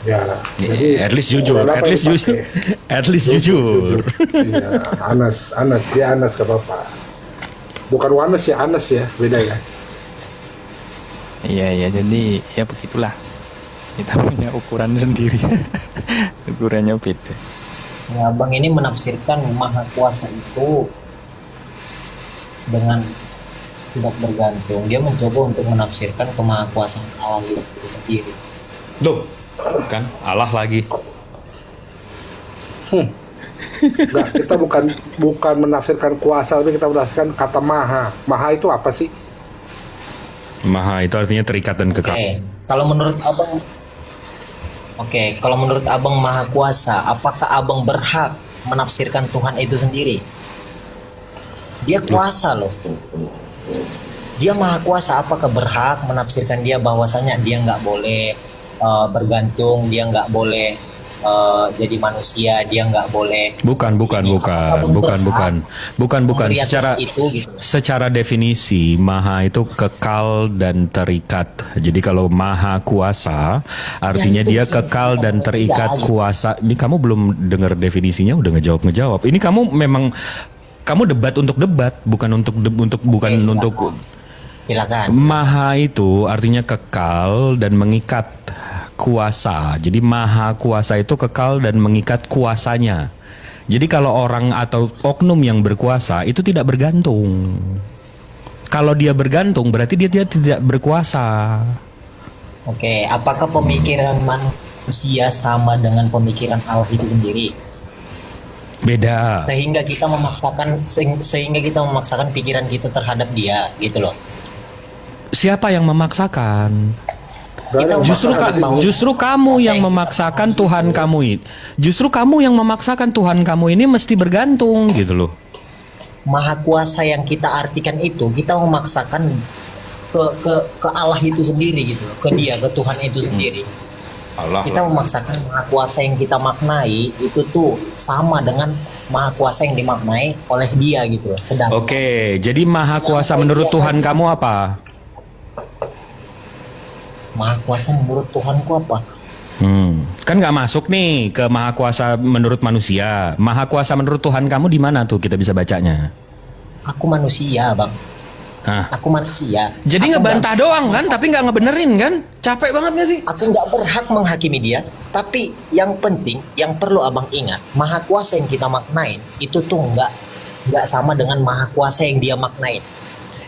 Ya, jadi At least jujur, ukuran at apa least yang jujur, dipakai? at least jujur. Iya, Anas, dia Anas gak apa-apa. Bukan Wanes ya, Anas ya, beda ya. Iya jadi ya begitulah. Kita punya ukuran sendiri. Ukurannya beda. Ya, Bang ini menafsirkan maha kuasa itu dengan tidak bergantung. Dia mencoba untuk menafsirkan kemahakuasaan Allah itu sendiri. Duh, kan Allah lagi. Enggak, kita bukan menafsirkan kuasa, tapi kita menafsirkan kata maha. Maha itu apa sih? Maha itu artinya terikat dan kekal. Kalau menurut Abang maha kuasa, apakah Abang berhak menafsirkan Tuhan itu sendiri? Dia kuasa loh. Dia maha kuasa, apakah berhak menafsirkan dia bahwasanya dia nggak boleh bergantung, dia nggak boleh jadi manusia, dia nggak boleh. Bukan. Secara itu, gitu. Secara definisi, maha itu kekal dan terikat. Jadi kalau maha kuasa, artinya itu dia definisi kekal dan terikat gitu. kuasa. Ini kamu belum dengar definisinya, udah ngejawab. Ini kamu memang debat untuk debat, bukan untuk Silakan. Maha itu artinya kekal dan mengikat kuasa. Jadi maha kuasa itu kekal dan mengikat kuasanya. Jadi kalau orang atau oknum yang berkuasa itu tidak bergantung. Kalau dia bergantung berarti dia tidak berkuasa. Oke, apakah pemikiran manusia sama dengan pemikiran Allah itu sendiri? Beda. Sehingga kita memaksakan pikiran kita terhadap dia, gitu loh. Siapa yang memaksakan? Kita Justru kamu yang memaksakan Tuhan kamu ini. Justru kamu yang memaksakan Tuhan kamu ini mesti bergantung gitu loh. Maha kuasa yang kita artikan itu, kita memaksakan ke Allah itu sendiri gitu loh, ke dia, ke Tuhan itu sendiri. Allah. Kita memaksakan maha kuasa yang kita maknai itu tuh sama dengan maha kuasa yang dimaknai oleh dia gitu loh. Sedangkan Oke, jadi maha kuasa menurut Tuhan kamu apa? maha kuasa menurut Tuhanku apa? Kan nggak masuk nih ke maha kuasa menurut manusia. Maha kuasa menurut Tuhan kamu di mana tuh kita bisa bacanya? Aku manusia, Bang. Hah. Aku manusia. Jadi Aku ngebantah doang kan, tapi nggak ngebenerin kan? Capek banget nggak sih? Aku nggak berhak menghakimi dia, tapi yang penting, yang perlu Abang ingat, maha kuasa yang kita maknain itu tuh nggak sama dengan maha kuasa yang dia maknain.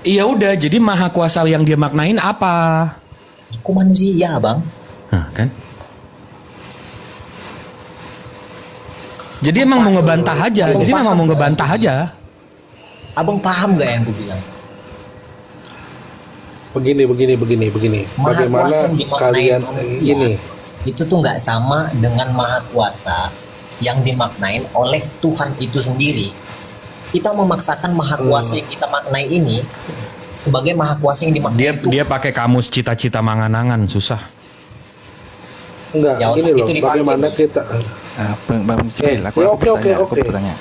Iya udah, jadi maha kuasa yang dia maknain apa? Aku manusia, Bang. Hah, kan? Jadi emang mau ngebantah aja. Jadi memang mau ngebantah aja. Abang paham nggak yang aku bilang? Begini. Maha Bagaimana kuasa yang dimaknai kalian manusia, ini? itu tuh nggak sama dengan maha kuasa yang dimaknain oleh Tuhan itu sendiri. Kita memaksakan maha kuasa yang kita maknai ini sebagai maha kuasa yang dimaknai Dia pakai kamus cita-cita mangan-angan, susah. Enggak, Ya, gini otak loh. itu dipakai. Bagaimana kita? Bang Jibril, aku Oke. bertanya.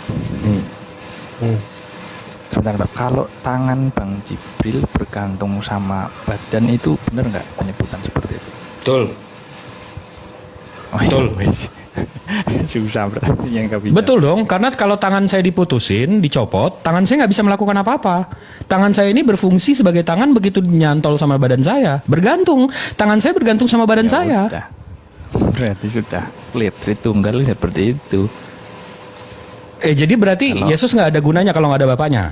Sebentar, Bang. Kalau tangan Bang Jibril bergantung sama badan itu benar nggak penyebutan seperti itu? Betul. Oh, Betul. Susah berarti yang nggak bisa. Betul dong, karena kalau tangan saya diputusin, dicopot, tangan saya nggak bisa melakukan apa-apa. Tangan saya ini berfungsi sebagai tangan begitu nyantol sama badan saya. Bergantung, tangan saya bergantung sama badan Ya saya. udah. Berarti sudah clear Tritunggal seperti itu. Jadi berarti Yesus nggak ada gunanya kalau nggak ada bapaknya.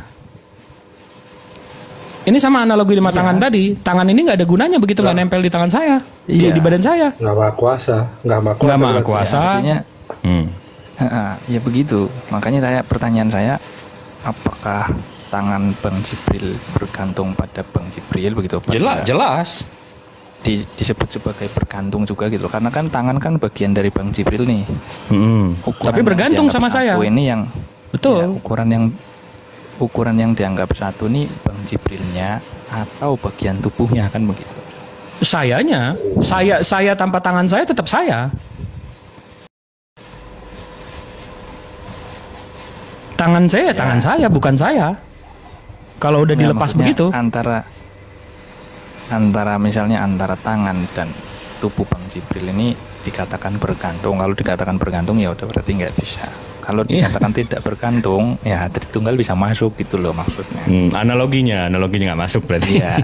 Ini sama analogi lima tangan tadi. Tangan ini nggak ada gunanya begitu nggak nempel di tangan saya, di badan saya. Nggak maha kuasa. Nggak maha berarti. kuasa. Artinya, ya begitu. Makanya pertanyaan saya, apakah tangan Bang Jibril bergantung pada Bang Jibril begitu? Jelas. Disebut sebagai bergantung juga gitu, karena kan tangan kan bagian dari Bang Jibril nih. Ukuran Tapi bergantung yang sama dianggap saya. satu ini yang Betul. ya, ukuran yang dianggap satu nih Bang Jibrilnya atau bagian tubuhnya kan begitu. Saya tanpa tangan saya tetap saya. Tangan saya, tangan saya, bukan saya. Kalau udah Nggak, dilepas maksudnya begitu. antara misalnya antara tangan dan tubuh Bang Jibril ini dikatakan bergantung. Kalau dikatakan bergantung ya udah berarti nggak bisa. Kalau dikatakan tidak bergantung, ya Tritunggal bisa masuk gitu loh maksudnya. Analoginya nggak masuk berarti. Iya.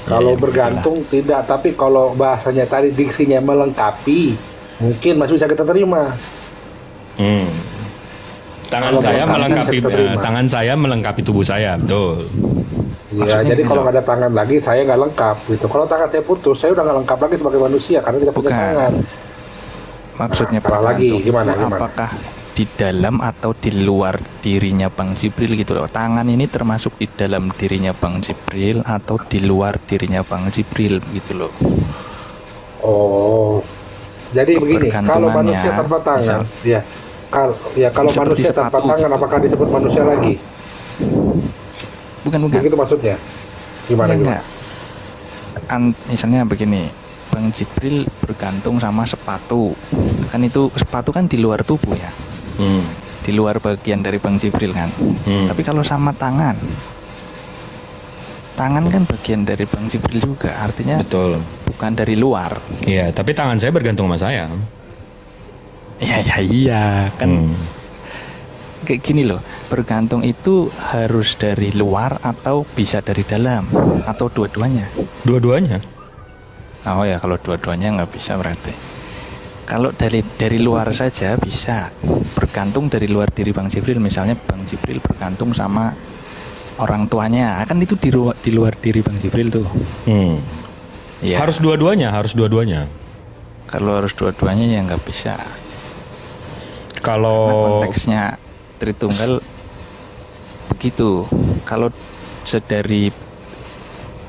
Kalau Iya, bergantung tidak, tapi kalau bahasanya tadi diksinya melengkapi, mungkin masih bisa kita terima. Tangan Kalau saya bergantung melengkapi bisa terima. tangan saya melengkapi tubuh saya, betul. Ya, Maksudnya jadi gini kalau loh. nggak ada tangan lagi, saya nggak lengkap gitu. Kalau tangan saya putus, saya udah nggak lengkap lagi sebagai manusia karena tidak punya Bukan. tangan. Maksudnya Salah lagi, bergantung gimana, itu gimana? apakah di dalam atau di luar dirinya Bang Jibril gitu loh. Tangan ini termasuk di dalam dirinya Bang Jibril atau di luar dirinya Bang Jibril gitu loh. Oh, jadi begini, kalau Kebergantungannya, manusia tanpa tangan, misal- kalau seperti manusia tanpa sepatu tangan, gitu. apakah disebut manusia lagi? Bukan. Begitu maksudnya? Gimana? Enggak. Misalnya begini, Bang Jibril bergantung sama sepatu. Kan itu sepatu kan di luar tubuh ya. Di luar bagian dari Bang Jibril kan. Tapi kalau sama tangan kan bagian dari Bang Jibril juga. Artinya Betul. bukan dari luar. Iya, tapi tangan saya bergantung sama saya. Iya kan. Kayak gini loh, bergantung itu harus dari luar atau bisa dari dalam atau dua-duanya. Dua-duanya. Oh ya, kalau dua-duanya nggak bisa berarti. Kalau dari luar saja bisa bergantung dari luar diri Bang Jibril. Misalnya Bang Jibril bergantung sama orang tuanya, kan itu di luar diri Bang Jibril tuh. Ya, Harus dua-duanya. kalau harus dua-duanya ya nggak bisa. Kalau Konteksnya Tritunggal begitu. Kalau dari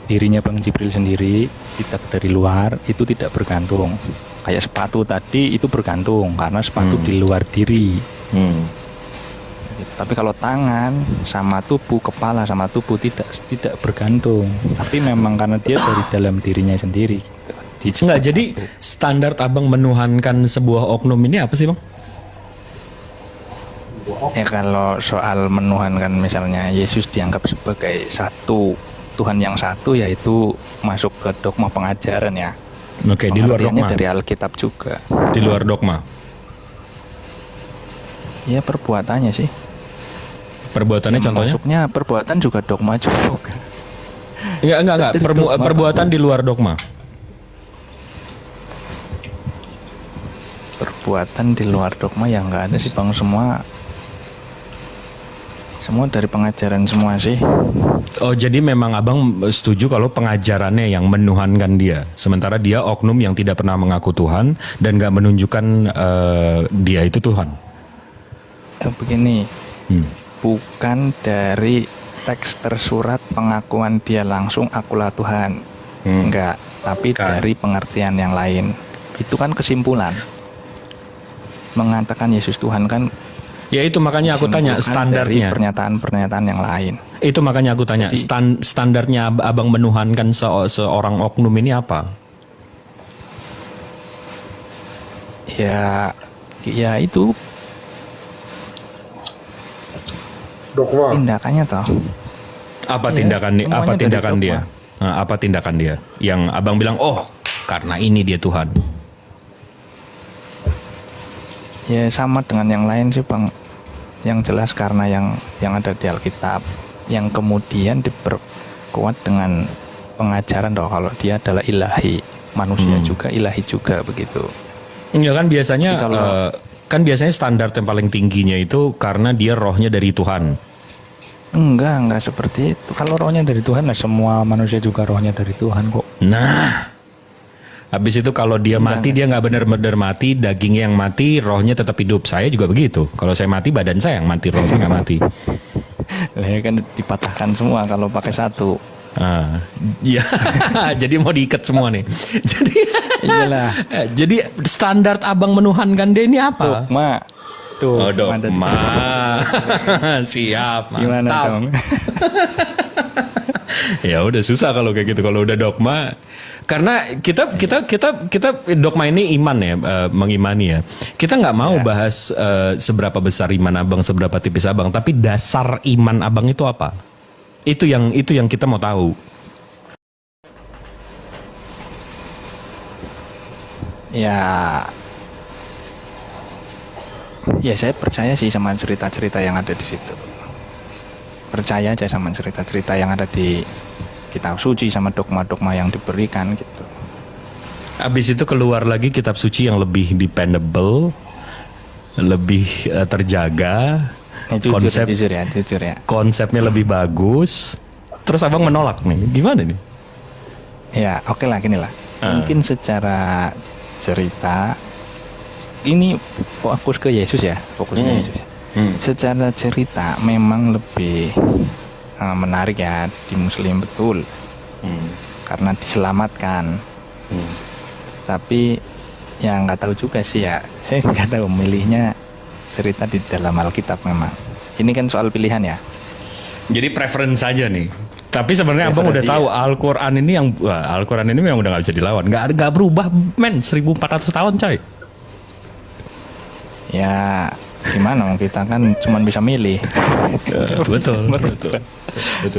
dirinya Bang Jibril sendiri, tidak dari luar, itu tidak bergantung. Kayak sepatu tadi itu bergantung karena sepatu di luar diri. Gitu. Tapi kalau tangan sama tubuh, kepala sama tubuh tidak bergantung. Tapi memang karena dia dari dalam dirinya sendiri. Gitu. Enggak, jadi standar abang menuhankan sebuah oknum ini apa sih bang? Ya kalau soal menuhankan misalnya Yesus dianggap sebagai satu Tuhan yang satu, yaitu masuk ke dogma pengajaran ya. Oke, di luar Pengertiannya dogma. dari Alkitab juga. Di luar dogma. Ya perbuatannya sih. Perbuatannya contohnya? Maksudnya perbuatan juga dogma juga. Enggak. Perbuatan di luar dogma. Perbuatan di luar dogma ya nggak ada sih bang, semua dari pengajaran semua sih. Oh, jadi memang abang setuju kalau pengajarannya yang menuhankan dia, sementara dia oknum yang tidak pernah mengaku Tuhan dan gak menunjukkan dia itu Tuhan. Begini, bukan dari teks tersurat pengakuan dia langsung akulah Tuhan, enggak, tapi dari pengertian yang lain. Itu kan kesimpulan. Mengatakan Yesus Tuhan kan. Ya itu makanya aku tanya standarnya. Dari pernyataan-pernyataan yang lain. Itu makanya aku tanya, standarnya abang menuhankan seorang oknum ini apa? Ya itu Dogma. tindakannya toh. Apa Iya, tindakan semuanya dari tindakan dia? dogma. Nah, apa tindakan dia? Yang abang bilang, oh karena ini dia Tuhan. Ya sama dengan yang lain sih bang. Yang jelas karena yang ada di Alkitab, yang kemudian diperkuat dengan pengajaran toh kalau dia adalah ilahi, manusia juga ilahi juga begitu. Ya kan biasanya Jadi biasanya standar yang paling tingginya itu karena dia rohnya dari Tuhan. Enggak seperti itu. Kalau rohnya dari Tuhan, nah semua manusia juga rohnya dari Tuhan kok. Nah, habis itu kalau dia mati, dia nggak benar-benar mati, dagingnya yang mati, rohnya tetap hidup. Saya juga begitu. Kalau saya mati, badan saya yang mati, roh saya nggak mati. Lah ya kan dipatahkan semua kalau pakai satu. Ya, jadi mau diikat semua nih. Jadi, Iyalah. Jadi standar abang menuhankan dia ini apa? Dogma. Tuh, Dogma. Siap, mantap. Gimana dong? Ya udah susah kalau kayak gitu, kalau udah dogma. Karena kita dogma ini iman ya, mengimani ya. Kita nggak mau bahas seberapa besar iman abang, seberapa tipis abang, tapi dasar iman abang itu apa? Itu yang kita mau tahu. Ya saya percaya sih sama cerita-cerita yang ada di situ. Percaya aja sama cerita-cerita yang ada di kitab suci, sama dogma-dogma yang diberikan gitu. Abis itu keluar lagi kitab suci yang lebih dependable, lebih terjaga, Jujur ya. konsepnya lebih bagus. Terus abang menolak nih, gimana nih? Ya oke lah, gini lah. Mungkin secara cerita ini fokus ke Yesus ya, fokusnya Yesus. Secara cerita memang lebih menarik ya di Muslim, betul. Karena diselamatkan. Tapi yang nggak tahu juga sih ya, saya nggak tahu milihnya cerita di dalam Alkitab memang. Ini kan soal pilihan ya. Jadi preference saja nih. Tapi sebenarnya abang udah tahu Al-Quran ini Al-Quran ini memang udah nggak bisa dilawan. Nggak berubah, men. 1400 tahun coy. Ya gimana, kita kan cuma bisa milih. Betul.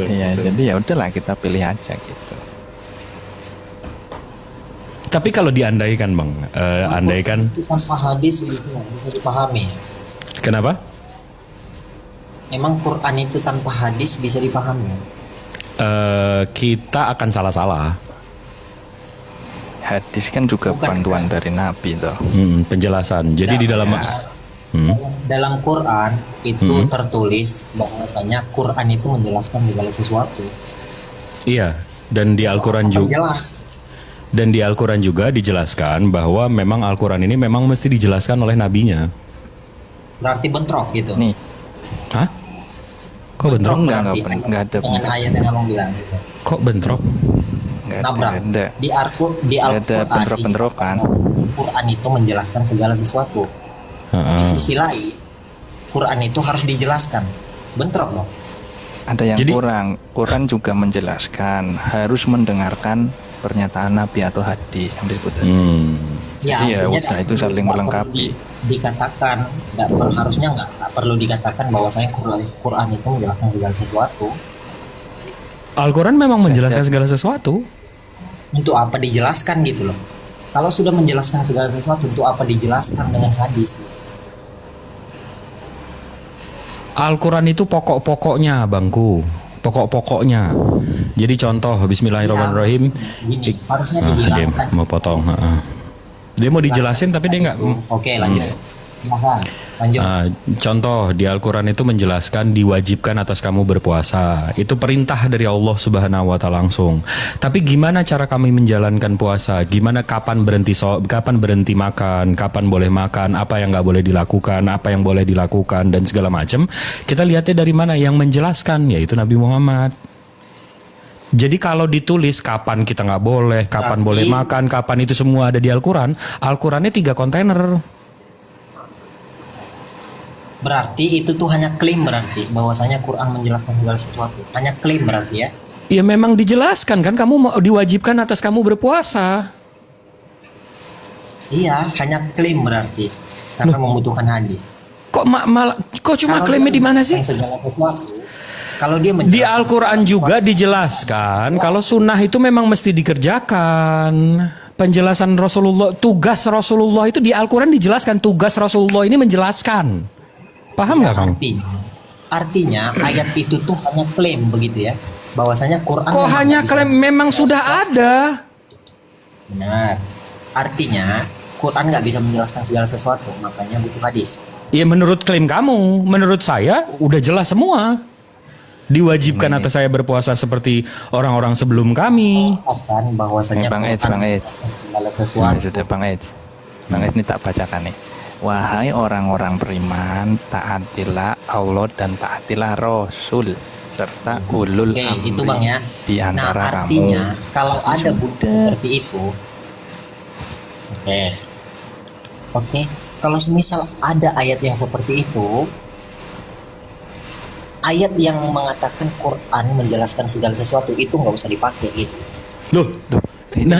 Ya jadi ya udahlah, kita pilih aja gitu. Tapi kalau diandaikan bang, andaikan tanpa hadis itu bisa dipahami. Kenapa? Emang Quran itu tanpa hadis bisa dipahami? Kita akan salah-salah. Hadis kan juga bantuan dari Nabi toh. Penjelasan. Jadi di dalam dalam Quran itu tertulis bahwasanya Quran itu menjelaskan segala sesuatu. Iya, dan di Al-Quran juga. Jelas. Dan di Al-Quran juga dijelaskan bahwa memang Al-Quran ini memang mesti dijelaskan oleh nabinya. Berarti bentrok gitu. Nih. Hah? Kok bentrok? Enggak ada dengan bentrok. ayat yang abang bilang gitu. Kok bentrok? Enggak Nabrak. ada. Di Al-Quran bentrok-bentrokan. Quran itu menjelaskan segala sesuatu. Di sisi lain Quran itu harus dijelaskan. Bentrok loh. Ada yang kurang. Quran juga menjelaskan harus mendengarkan pernyataan Nabi atau hadis yang disebut tadi. Jadi ya udah, itu saling melengkapi. Dikatakan harusnya nggak perlu dikatakan bahwasanya Quran itu menjelaskan segala sesuatu. Al-Quran memang menjelaskan segala sesuatu. Untuk apa dijelaskan gitu loh? Kalau sudah menjelaskan segala sesuatu, untuk apa dijelaskan dengan hadis? Al-Quran itu pokok-pokoknya bangku. Pokok-pokoknya. Jadi contoh Bismillahirrahmanirrahim. Gini, harusnya dibilangkan. Dia mau potong. Dia mau dijelasin tapi dia nggak. Oke, lanjut. Lanjut. Contoh di Al-Quran itu menjelaskan diwajibkan atas kamu berpuasa. Itu perintah dari Allah Subhanahu wa Ta'ala langsung. Tapi gimana cara kami menjalankan puasa? Gimana kapan berhenti makan, kapan boleh makan, apa yang nggak boleh dilakukan, apa yang boleh dilakukan dan segala macam. Kita lihatnya dari mana? Yang menjelaskan yaitu Nabi Muhammad. Jadi kalau ditulis kapan kita nggak boleh, kapan boleh makan, kapan itu semua ada di Al-Quran. Al-Qurannya 3 kontainer. Berarti itu tuh hanya klaim, berarti bahwasanya Quran menjelaskan segala sesuatu. Hanya klaim berarti ya? Ya memang dijelaskan kan, kamu mau diwajibkan atas kamu berpuasa. Iya, hanya klaim berarti karena membutuhkan hadis. Kok cuma klaimnya di mana sih? Segala sesuatu. Kalau dia di Al-Quran juga dijelaskan kalau sunnah itu memang mesti dikerjakan. Penjelasan Rasulullah, tugas Rasulullah itu di Al-Quran dijelaskan. Tugas Rasulullah ini menjelaskan. Paham nggak kamu? Artinya ayat itu tuh hanya klaim begitu ya, bahwasanya Quran. Kok hanya klaim? Memang sudah ada. Benar. Artinya Quran nggak bisa menjelaskan segala sesuatu, makanya butuh hadis. Ya menurut klaim kamu, menurut saya udah jelas semua. Diwajibkan atas saya berpuasa seperti orang-orang sebelum kami. Bahkan bahwasanya Bang Eds, segala sesuatu. Sudah Bang Eds ini tak bacakan nih. Wahai orang-orang beriman, taatilah Allah dan taatilah Rasul serta ulul amri itu Bang ya. di antara artinya, kamu. Kalau ada bukti seperti itu, oke. Kalau semisal ada ayat yang seperti itu, ayat yang mengatakan Quran menjelaskan segala sesuatu itu nggak usah dipakai gitu. Loh, Ini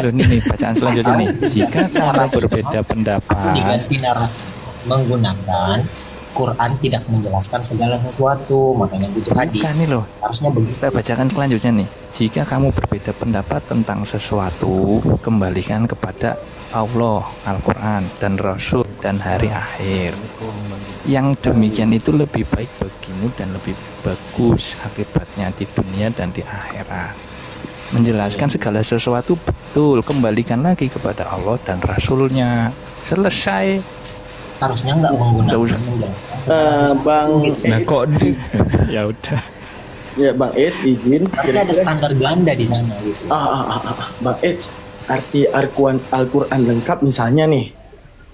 bacaan selanjutnya nih. Jika kamu berbeda Aku pendapat, diganti narasi menggunakan Quran tidak menjelaskan segala sesuatu, makanya butuh hadis. bukan nih loh. Harusnya begitu. Kita bacakan selanjutnya nih. Jika kamu berbeda pendapat tentang sesuatu, kembalikan kepada Allah, Al-Quran, dan Rasul, dan hari akhir. Yang demikian itu lebih baik bagimu dan lebih bagus akibatnya di dunia dan di akhirat. Menjelaskan segala sesuatu betul, kembalikan lagi kepada Allah dan Rasulnya. Selesai. Harusnya nggak menggunakan Nggak usah. menjelaskan segala sesuatu Bang, gitu. nah kok di Ya udah. ya Bang Eds izin. Berarti ada standar ganda di sana gitu. Bang Eds, arti Al-Quran lengkap misalnya nih.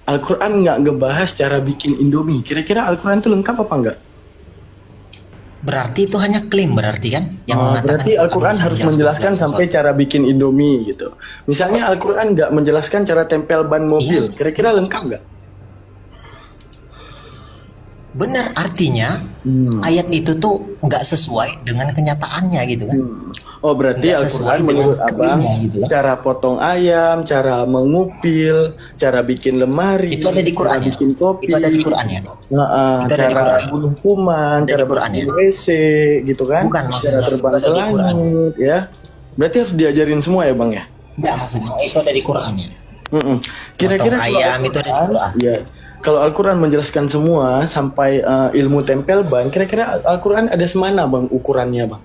Al-Quran nggak ngebahas cara bikin Indomie. Kira-kira Al-Quran itu lengkap apa enggak? Berarti itu hanya klaim berarti kan yang mengatakan Berarti Al-Quran harus menjelaskan segala sampai sesuatu. cara bikin Indomie gitu. Misalnya Al-Quran nggak menjelaskan cara tempel ban mobil. Iya. Kira-kira lengkap nggak? Benar, artinya ayat itu tuh nggak sesuai dengan kenyataannya gitu kan. Oh berarti Nggak sesuai Al-Quran dengan menurut abang klaimnya gitu lah. cara potong ayam, cara mengupil, cara bikin lemari, Itu ada di Quran cara ya? bikin kopi, Itu ada di Quran ya? Itu ada di cara Quran. bunuh kuman, Ada cara di Quran bersihin ya? WC gitu kan, Bukan, cara maksudnya terbang itu ada ke di Quran. langit ya. Berarti harus diajarin semua ya bang ya. Enggak, maksudnya itu ada di Quran ya. Kira-kira Potong kalau ayam itu ada di Quran. ya, kalau Al-Quran menjelaskan semua sampai ilmu tempel ban, kira-kira Al-Quran ada semana bang ukurannya bang?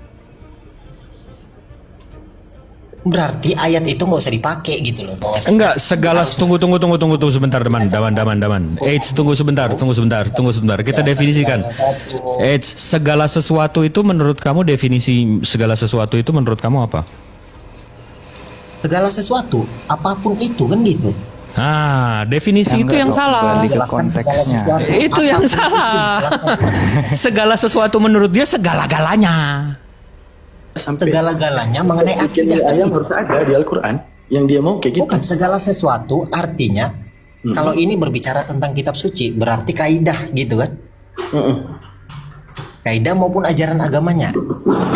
Berarti ayat itu nggak usah dipakai gitu loh. Bahwa enggak segala tunggu sebentar daman. Tunggu sebentar. Kita definisikan. Segala sesuatu itu menurut kamu definisi segala sesuatu itu menurut kamu apa? segala sesuatu, apapun itu kan gitu. Ah, definisi itu yang salah. Kembali ke Jelaskan segala konteksnya. sesuatu. Itu yang Apapun salah. itu, Segala sesuatu menurut dia segala-galanya. Sampai segala-galanya mengenai bikin akidah kan ayam gitu. harus ada di Al-Quran yang dia mau kayak gitu. Bukan segala sesuatu artinya kalau ini berbicara tentang kitab suci berarti kaidah gitu kan. Kaidah maupun ajaran agamanya.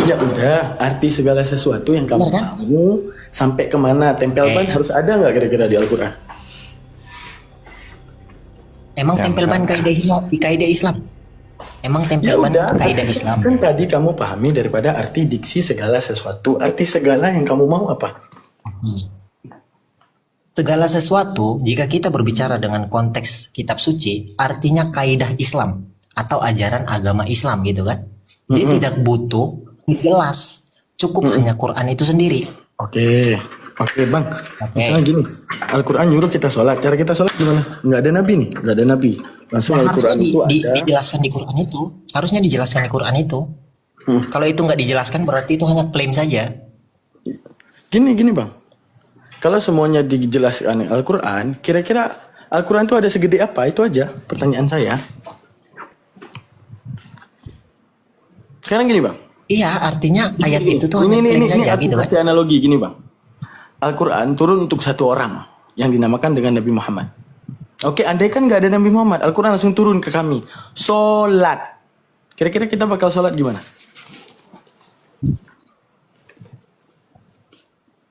Ya udah, arti segala sesuatu yang kamu Benar kan? tahu sampai kemana tempel ban harus ada nggak kira-kira di Al-Quran? Emang tempel ban kaidah Islam. Emang tempel Ya ban udah, kaidah Islam. kan tadi kamu pahami daripada arti diksi segala sesuatu. Arti segala yang kamu mau apa? Segala sesuatu jika kita berbicara dengan konteks kitab suci artinya kaidah Islam atau ajaran agama Islam gitu kan. Dia tidak butuh jelas, cukup hanya Quran itu sendiri. Oke bang. Misalnya gini, Al-Quran nyuruh kita sholat. Cara kita sholat gimana? Nggak ada nabi nih, nggak ada nabi. Langsung Nah, Al-Quran harusnya itu ada. dijelaskan di Quran itu. Harusnya dijelaskan di Quran itu. Kalau itu nggak dijelaskan berarti itu hanya klaim saja. Gini bang. Kalau semuanya dijelaskan Al-Quran, kira-kira Al-Quran itu ada segede apa? Itu aja pertanyaan saya. Sekarang gini bang. Iya, artinya ayat itu tuh hanya klaim saja aku gitu kan. kasih analogi gini bang. Al-Quran turun untuk satu orang yang dinamakan dengan Nabi Muhammad. Oke, andai kan nggak ada Nabi Muhammad, Al-Quran langsung turun ke kami. Sholat. Kira-kira kita bakal sholat gimana?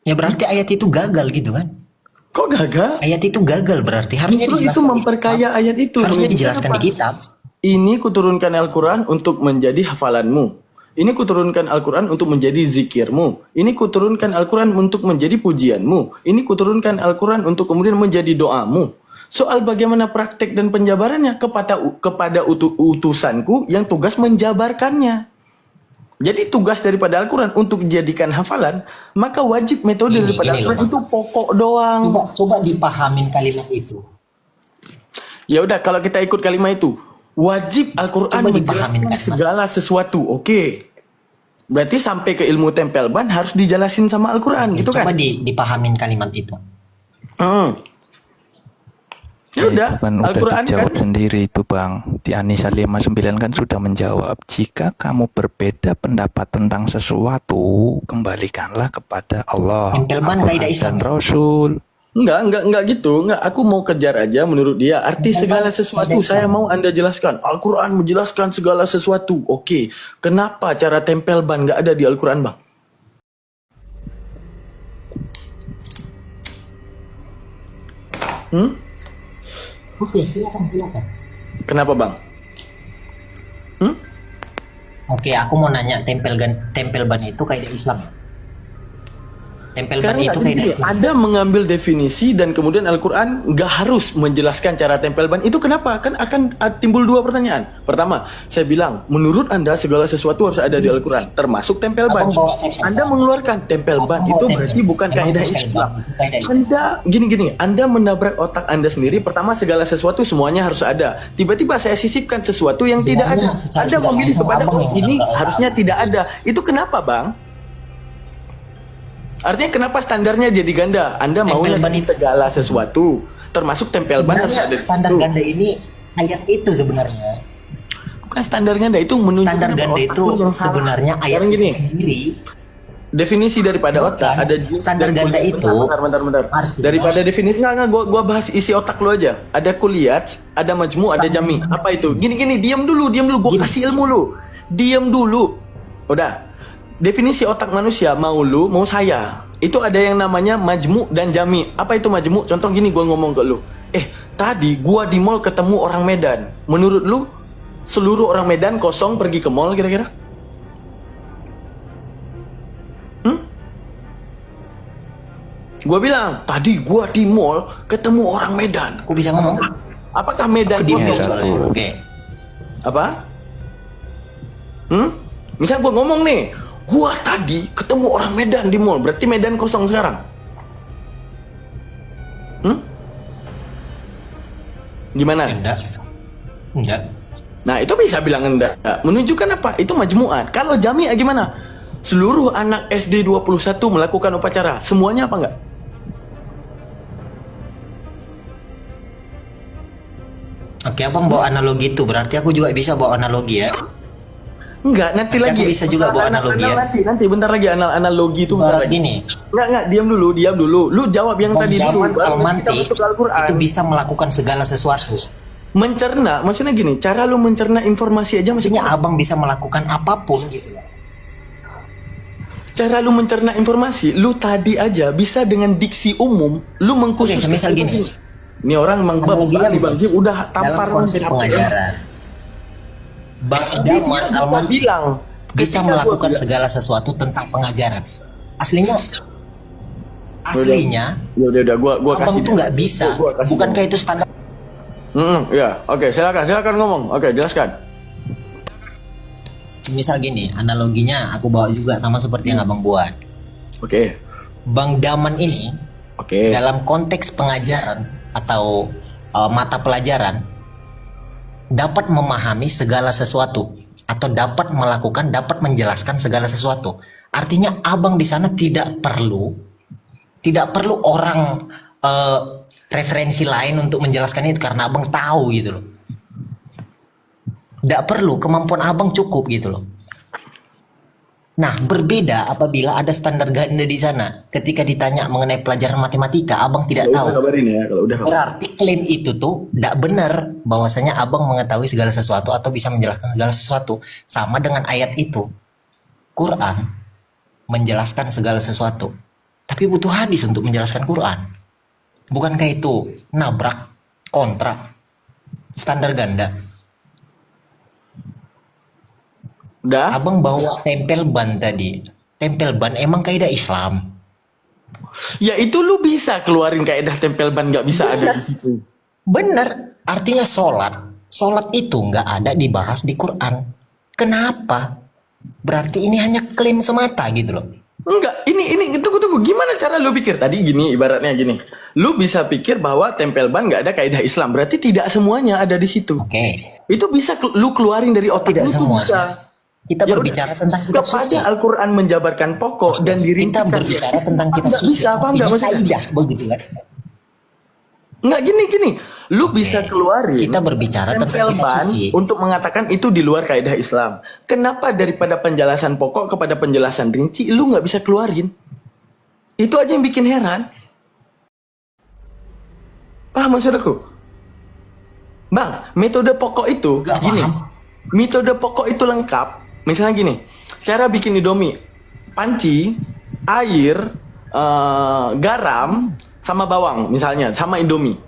Ya berarti ayat itu gagal gitu kan. Kok gagal? Ayat itu gagal berarti harusnya Justru itu dijelaskan di memperkaya kitab. ayat itu. Harusnya Menunjukkan dijelaskan apa? di kitab. Ini kuturunkan Al-Quran untuk menjadi hafalanmu. Ini kuturunkan Al-Quran untuk menjadi zikirmu. Ini kuturunkan Al-Quran untuk menjadi pujianmu. Ini kuturunkan Al-Quran untuk kemudian menjadi doamu. Soal bagaimana praktek dan penjabarannya kepada utusanku yang tugas menjabarkannya. Jadi tugas daripada Al-Quran untuk dijadikan hafalan, maka wajib metode daripada gini Al-Quran loh, itu pokok doang. Coba dipahamin kalimat itu. Ya udah, kalau kita ikut kalimat itu, wajib Al-Quran Coba dipahamin menjelaskan kalimat. segala sesuatu. Oke. Berarti sampai ke ilmu tempel ban harus dijelasin sama Al-Quran gitu Coba kan? dipahamin kalimat itu. Ya udah, Itu kan udah Al-Quran kan dijawab sendiri itu bang. Di An-Nisa 59 kan sudah menjawab. Jika kamu berbeda pendapat tentang sesuatu, kembalikanlah kepada Allah, Tempel ban Al-Quran kaidah Islam. dan Rasul. Enggak gitu. Enggak, aku mau kejar aja menurut dia arti segala sesuatu. Saya mau Anda jelaskan. Al-Quran menjelaskan segala sesuatu. Oke, kenapa cara tempel ban nggak ada di Al-Quran, Bang? Oke, silakan. Kenapa, Bang? Oke, aku mau nanya tempel ban itu kaidah Islam. Tempel ban Karena itu gini, kaidah Islam. ada mengambil definisi dan kemudian Al-Quran nggak harus menjelaskan cara tempel ban. Itu kenapa? Kan akan timbul dua pertanyaan. Pertama, saya bilang, menurut Anda segala sesuatu harus ada di Al-Quran, termasuk tempel ban. Abang bawa tempel ban. Anda mengeluarkan tempel ban itu berarti bukan kaidah Islam. Anda gini, Anda menabrak otak Anda sendiri. Pertama, segala sesuatu semuanya harus ada. Tiba-tiba saya sisipkan sesuatu yang tidak ada. Secara Anda tidak memilih langsung kepada abang yang ini menabrak harusnya tidak ada. Itu kenapa, Bang? Artinya kenapa standarnya jadi ganda? Anda maunya ban itu. segala sesuatu, termasuk tempel ban harus ada Sebenarnya di standar situ. ganda ini ayat itu sebenarnya. Bukan standar ganda, itu menunjukkan Standar bahwa ganda otak itu lu yang salah. sebenarnya ayat Sekarang gini, sendiri. definisi daripada otak ada Standar dan ganda kuliah. itu Bentar. artinya- Daripada definisi enggak, gua bahas isi otak lu aja. Ada kuliat, ada majmu, ada jami. Apa itu? Gini, diam dulu. Gua kasih ilmu lu. Diam dulu. Udah. Definisi otak manusia, mau lu, mau saya. Itu ada yang namanya majmu dan jami. Apa itu majmu? Contoh gini, gua ngomong ke lu. Tadi gua di mall ketemu orang Medan. Menurut lu, seluruh orang Medan kosong pergi ke mall kira-kira? Gua bilang, tadi gua di mall ketemu orang Medan. Aku bisa ngomong. Apakah Medan Aku di mall kosong? soalnya. Oke. Apa? Misal gua ngomong nih, gua tadi ketemu orang Medan di mall, berarti Medan kosong sekarang. Gimana? Enggak. Nah, itu bisa bilang enggak. Menunjukkan apa? Itu majmu'at. Kalau jami'ah gimana? Seluruh anak SD 21 melakukan upacara. Semuanya apa enggak? Oke, abang bawa analogi itu berarti aku juga bisa bawa analogi ya. Enggak, nanti Tapi lagi. aku bisa juga bawa analogi ya. Nanti bentar lagi analogi itu bentar lagi. Gini, Enggak, diam dulu. Lu jawab yang Bang tadi dulu. Jaman Baru Al-Manti kita masuk ke Al-Quran. itu bisa melakukan segala sesuatu. Mencerna, maksudnya gini, cara lu mencerna informasi aja Maksudnya maksudnya abang bisa melakukan apapun gitu loh. cara lu mencerna informasi, lu tadi aja bisa dengan diksi umum, lu mengkhususkan. Oke, semisal gini. Ini orang Analoginya Bang Jim udah Dalam tampar konsep capek. pengajaran, Bang Dia Jaman bisa Al-Manti bilang bisa ketika melakukan gua- segala sesuatu tentang pengajaran. Aslinya, Udah, gua abang kasih. tuh nggak bisa. Gua kasih. Bukankah itu standar? Ya, oke, silakan ngomong. Oke, jelaskan. Misal gini, analoginya aku bawa juga sama seperti yang abang buat. Oke. Bang Daman ini Oke. dalam konteks pengajaran atau mata pelajaran dapat memahami segala sesuatu atau dapat menjelaskan segala sesuatu. Artinya abang di sana tidak perlu orang referensi lain untuk menjelaskan itu karena abang tahu gitu loh. Tidak perlu, kemampuan abang cukup gitu loh. Nah, berbeda apabila ada standar ganda di sana. Ketika ditanya mengenai pelajaran matematika, abang tidak tahu. Kabarin ya kalau udah. Berarti klaim itu tuh tidak benar bahwasanya abang mengetahui segala sesuatu atau bisa menjelaskan segala sesuatu. Sama dengan ayat itu. Quran menjelaskan segala sesuatu. Tapi butuh hadis untuk menjelaskan Quran. Bukankah itu nabrak kontrak standar ganda? Udah. Abang bawa tempel ban tadi. Tempel ban emang kaidah Islam. Ya itu lu bisa keluarin kaidah tempel ban, nggak bisa ada di situ. Bener, artinya sholat itu nggak ada dibahas di Quran. Kenapa? Berarti ini hanya klaim semata gitu loh. Enggak, ini tunggu. Gimana cara lu pikir? Tadi gini, ibaratnya gini. Lu bisa pikir bahwa tempel ban nggak ada kaidah Islam. Berarti tidak semuanya ada di situ. Oke, Itu bisa lu keluarin dari otak tidak lu tuh semuanya. bisa. Kita Ya berbicara udah. tentang kitab Kepada suci. Al-Quran menjabarkan pokok dan Kita dirincikan. berbicara tentang kitab Nggak suci. bisa, paham nggak Artinya maksudnya? kaidah begitu kan? Nggak gini. Lu bisa keluarin Kita berbicara tentang tempel kitab ban suci. untuk mengatakan itu di luar kaidah Islam. Kenapa daripada penjelasan pokok kepada penjelasan rinci lu nggak bisa keluarin? Itu aja yang bikin heran. Paham maksudku? Bang, metode pokok itu Nggak gini. paham. Metode pokok itu lengkap. Misalnya gini, cara bikin Indomie, panci, air, garam, sama bawang misalnya, sama Indomie.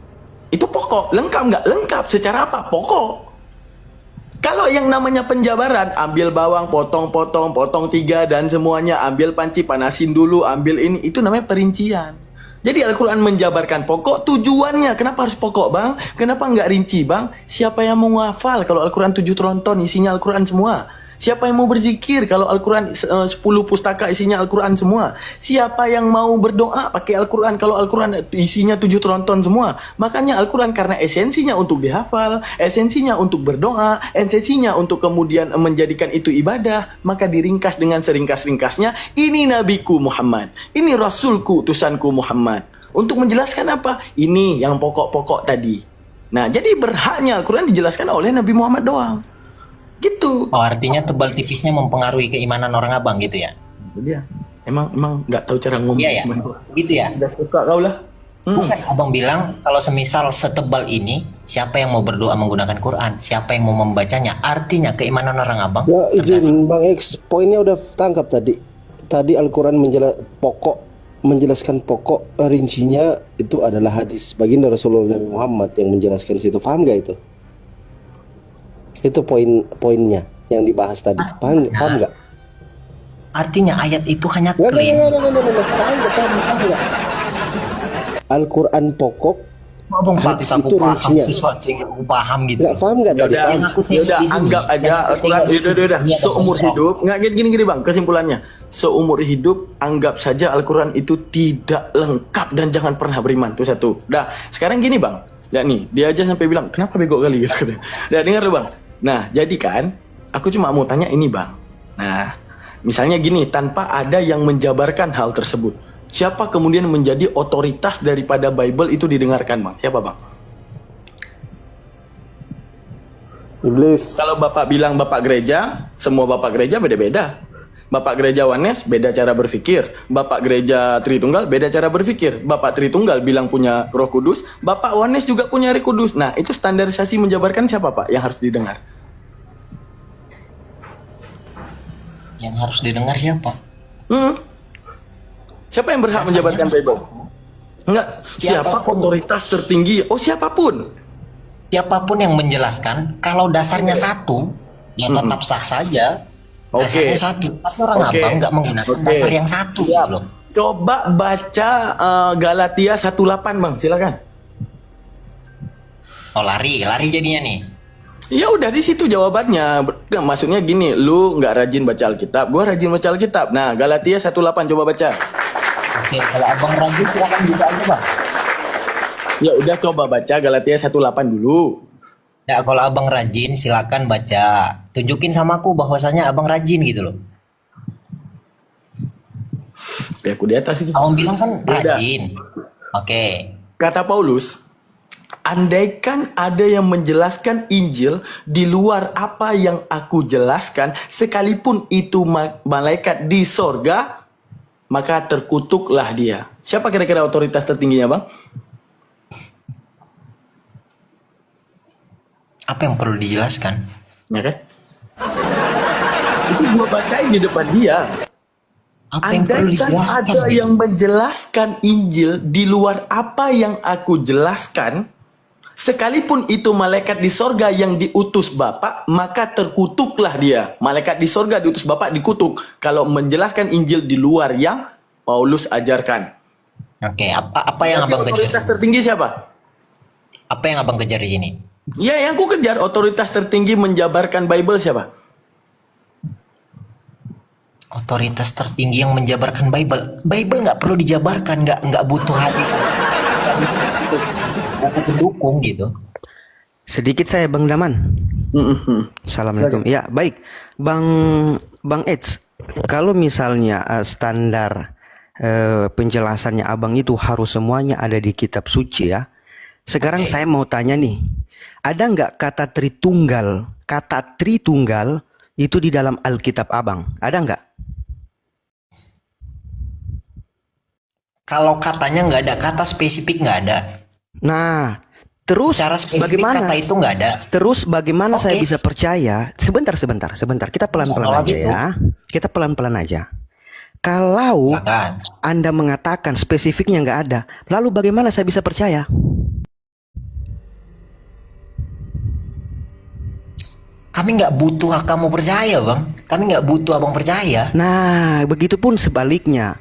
Itu pokok, lengkap nggak? Lengkap. Secara apa? Pokok. Kalau yang namanya penjabaran, ambil bawang, potong 3 dan semuanya, ambil panci, panasin dulu, ambil ini, itu namanya perincian. Jadi Al-Quran menjabarkan pokok, tujuannya. Kenapa harus pokok, Bang? Kenapa nggak rinci, Bang? Siapa yang mau ngafal kalau Al-Quran 7 tronton isinya Al-Quran semua? Siapa yang mau berzikir kalau Al-Quran 10 pustaka isinya Al-Quran semua? Siapa yang mau berdoa pakai Al-Quran kalau Al-Quran isinya 7 tronton semua? Makanya Al-Quran karena esensinya untuk dihafal, esensinya untuk berdoa, esensinya untuk kemudian menjadikan itu ibadah, maka diringkas dengan seringkas-ringkasnya, ini Nabiku Muhammad, ini Rasulku, utusanku Muhammad. Untuk menjelaskan apa? Ini yang pokok-pokok tadi. Nah, jadi berhaknya Al-Quran dijelaskan oleh Nabi Muhammad doang. Gitu. Oh, artinya tebal tipisnya mempengaruhi keimanan orang abang gitu ya? Itu dia. Emang nggak tahu cara ngomong. Iya ya, gitu ya. Udah suka kau lah. Bukan abang bilang kalau semisal setebal ini, siapa yang mau berdoa menggunakan Quran, siapa yang mau membacanya, artinya keimanan orang abang. Ya, izin Bang X, poinnya udah tangkap tadi. Tadi Al-Quran menjelaskan pokok, rincinya itu adalah hadis baginda Rasulullah Muhammad yang menjelaskan situ. Paham gak itu? Itu poinnya yang dibahas tadi. Paham nggak? Artinya ayat itu hanya Nggak, klaim. paham nggak? Al-Quran pokok, Abang hadis paksa itu aku paham rincinya. sesuatu yang aku paham gitu. Nggak paham nggak tadi? Yaudah, Yang aku tengok yaudah di sini, anggap aja yang aku Al-Quran. tengok di sini, Yaudah. ini ada Seumur sesuatu. hidup, nggak gini bang. Kesimpulannya, seumur hidup anggap saja Al-Quran itu tidak lengkap dan jangan pernah beriman. Itu satu. Dah, sekarang gini bang. Lihat nih, dia aja sampai bilang kenapa bego kali gitu. Dah dengar dulu bang. Nah, jadi kan, aku cuma mau tanya ini bang. Nah, misalnya gini, tanpa ada yang menjabarkan hal tersebut, siapa kemudian menjadi otoritas daripada Bible itu didengarkan bang? Siapa bang? Iblis. Kalau bapak bilang bapak gereja, semua bapak gereja beda-beda. Bapak gereja Wanes beda cara berpikir. Bapak gereja Tritunggal beda cara berpikir. Bapak Tritunggal bilang punya Roh Kudus, Bapak Wanes juga punya Roh Kudus. Nah, itu standarisasi menjabarkan siapa pak yang harus didengar? Yang harus didengar siapa? Siapa yang berhak menjabarkan Bible? Enggak, siapa Siapapun. otoritas tertinggi? Oh, siapapun. Siapapun yang menjelaskan, kalau dasarnya satu, ya tetap sah saja. Oke. Dasarnya satu. Tapi orang Oke. abang nggak menggunakan Oke. dasar yang satu gitu loh. Coba baca Galatia 1:8 bang, silakan. Oh lari jadinya nih. Ya udah di situ jawabannya. Nggak, maksudnya gini, lu nggak rajin baca Alkitab, gua rajin baca Alkitab. Nah, Galatia 1:8 coba baca. Oke, kalau abang rajin silakan juga aja bang. Ya udah coba baca Galatia 1:8 dulu. Ya kalau abang rajin silakan baca. Tunjukin sama aku bahwasanya abang rajin gitu loh. Ya aku di atas itu. Abang bilang kan Udah. rajin. Oke. Kata Paulus, andaikan ada yang menjelaskan Injil di luar apa yang aku jelaskan, sekalipun itu malaikat di sorga, maka terkutuklah dia. Siapa kira-kira otoritas tertingginya bang? Apa yang perlu dijelaskan? Ya kan? Itu gua bacain di depan dia. Apa yang perlu Andaikan dijelaskan? ada yang menjelaskan Injil di luar apa yang aku jelaskan, sekalipun itu malaikat di sorga yang diutus Bapak, maka terkutuklah dia. Malaikat di sorga diutus Bapak dikutuk kalau menjelaskan Injil di luar yang Paulus ajarkan. Oke, apa yang Berarti abang otoritas kejar? tertinggi siapa? Apa yang abang kejar di sini? Ya, yang ku kejar otoritas tertinggi menjabarkan Bible siapa? Otoritas tertinggi yang menjabarkan Bible. Bible nggak perlu dijabarkan, nggak butuh hadis. Buku pendukung gitu. Sedikit saya Bang Daman. Assalamualaikum. Ya, baik. Bang Eds, kalau misalnya standar penjelasannya Abang itu harus semuanya ada di kitab suci ya. Sekarang saya mau tanya nih, ada nggak kata Tritunggal itu di dalam Alkitab Abang? Ada nggak? Kalau katanya nggak ada, kata spesifik nggak ada. Nah, terus Secara spesifik bagaimana? kata itu nggak ada. Terus bagaimana saya Oke. bisa percaya? Sebentar. Kita pelan-pelan Kalau aja gitu. ya. Kita pelan-pelan aja. Kalau Silakan. Anda mengatakan spesifiknya nggak ada, lalu bagaimana saya bisa percaya? Kami nggak butuh kamu percaya, Bang. Kami nggak butuh abang percaya. Nah, begitupun sebaliknya.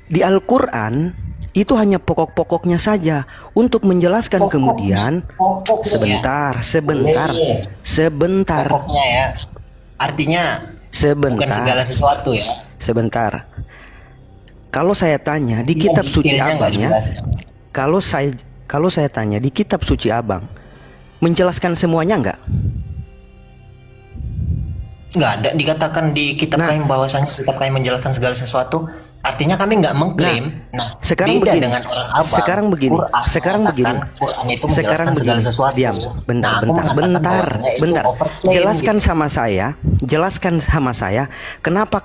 Di Al-Quran itu hanya pokok-pokoknya saja. Untuk menjelaskan kemudian, Pokoknya. sebentar, Pokoknya ya. Artinya bukan segala sesuatu ya. sebentar. Kalau saya tanya di kitab suci Detailnya nggak abang ya, jelas. kalau saya tanya di kitab suci abang, menjelaskan semuanya nggak? Nggak ada dikatakan di kitab kami bahwasanya kitab kami menjelaskan segala sesuatu. Artinya kami nggak mengklaim. Nah, sekarang beda begini. dengan orang abang. Sekarang begini. Quran itu menjelaskan segala sesuatu. Diam. Bentar, Nah, aku mengatakan bahwasanya itu overclaim Jelaskan gitu. sama saya, kenapa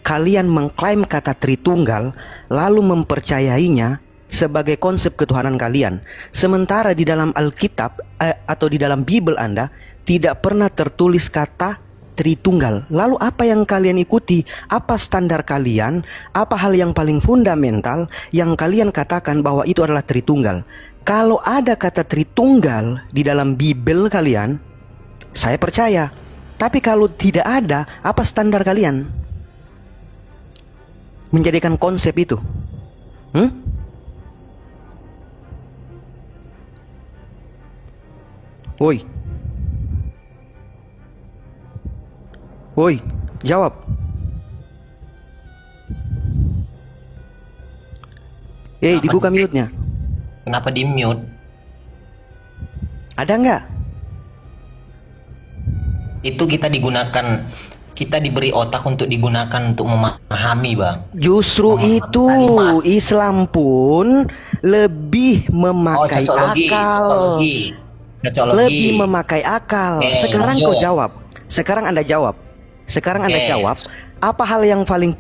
kalian mengklaim kata Tritunggal lalu mempercayainya sebagai konsep ketuhanan kalian, sementara di dalam Alkitab atau di dalam Bible Anda tidak pernah tertulis kata Tritunggal. Lalu apa yang kalian ikuti? Apa standar kalian? Apa hal yang paling fundamental yang kalian katakan bahwa itu adalah Tritunggal? Kalau ada kata Tritunggal di dalam Bible kalian, saya percaya. Tapi kalau tidak ada, apa standar kalian menjadikan konsep itu? Woi, jawab. Dibuka mute-nya. Kenapa di mute? Ada nggak? Itu kita diberi otak untuk digunakan untuk memahami, Bang. Justru itu Islam pun lebih memakai akal. Lebih memakai akal. Sekarang kau jawab. Sekarang Anda jawab. Apa hal yang paling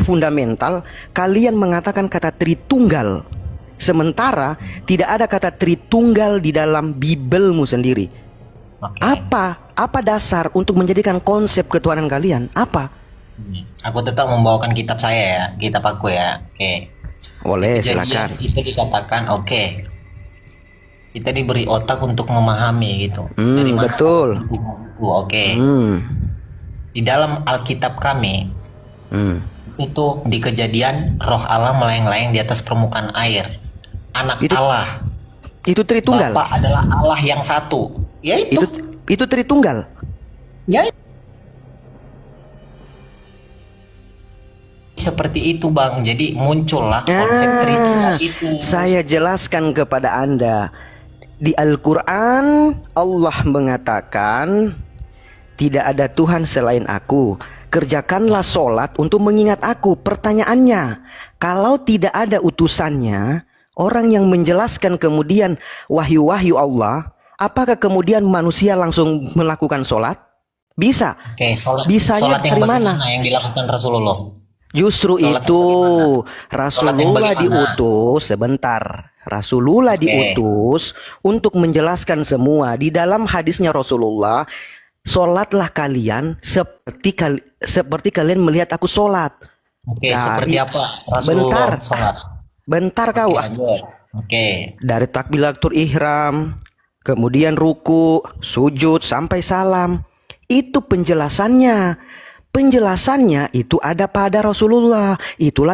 fundamental kalian mengatakan kata Tritunggal, sementara tidak ada kata Tritunggal di dalam Biblemu sendiri? Apa dasar untuk menjadikan konsep ketuhanan kalian? Apa? Aku tetap membawakan kitab saya ya, kitab aku ya. Oke. Boleh, Kejadian silakan. Itu dikatakan kita diberi otak untuk memahami gitu. Dari mana? Betul. Oke. Di dalam Alkitab kami itu di Kejadian Roh Allah melayang-layang di atas permukaan air. Anak Allah. Itu Tritunggal. Bapa adalah Allah yang satu. Ya itu Tritunggal. Ya. Seperti itu, Bang. Jadi muncullah konsep Tritunggal itu. Saya jelaskan kepada Anda. Di Al-Quran Allah mengatakan tidak ada Tuhan selain aku. Kerjakanlah sholat untuk mengingat aku. Pertanyaannya, kalau tidak ada utusannya, orang yang menjelaskan kemudian wahyu-wahyu Allah, apakah kemudian manusia langsung melakukan sholat? Bisa. Bisanya sholat yang dari mana? Yang dilakukan Rasulullah. Justru itu Rasulullah diutus sebentar. Rasulullah diutus untuk menjelaskan semua. Di dalam hadisnya Rasulullah, sholatlah kalian seperti kalian melihat aku sholat. Seperti apa Rasulullah sholat? Bentar kau. Dari takbiratul ihram, kemudian ruku, sujud sampai salam. Itu penjelasannya. Penjelasannya itu ada pada Rasulullah. Itulah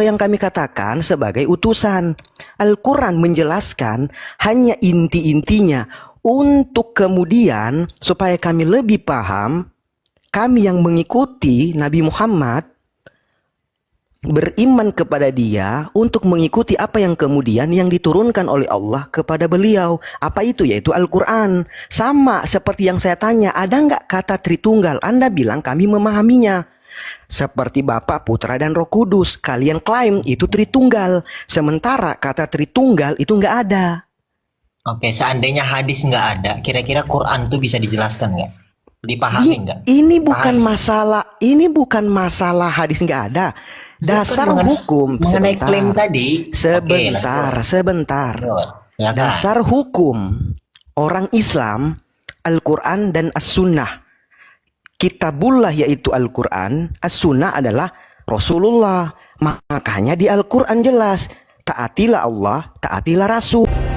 yang kami katakan sebagai utusan. Al-Quran menjelaskan hanya inti-intinya. Untuk kemudian supaya kami lebih paham, kami yang mengikuti Nabi Muhammad beriman kepada dia untuk mengikuti apa yang kemudian yang diturunkan oleh Allah kepada beliau. Apa itu? Yaitu Al-Quran. Sama seperti yang saya tanya, ada nggak kata Tritunggal? Anda bilang kami memahaminya seperti Bapa, Putra, dan Roh Kudus. Kalian klaim itu Tritunggal, sementara kata Tritunggal itu nggak ada. Seandainya hadis nggak ada, kira-kira Quran tuh bisa dijelaskan nggak? Dipahami nggak? Ini bukan masalah hadis nggak ada. Dasar hukum mengenai klaim tadi. Sebentar. Ya kan? Dasar hukum orang Islam Al-Quran dan As-Sunnah. Kitabullah yaitu Al-Quran, As-Sunnah adalah Rasulullah. Makanya di Al-Quran jelas, taatilah Allah, taatilah Rasul.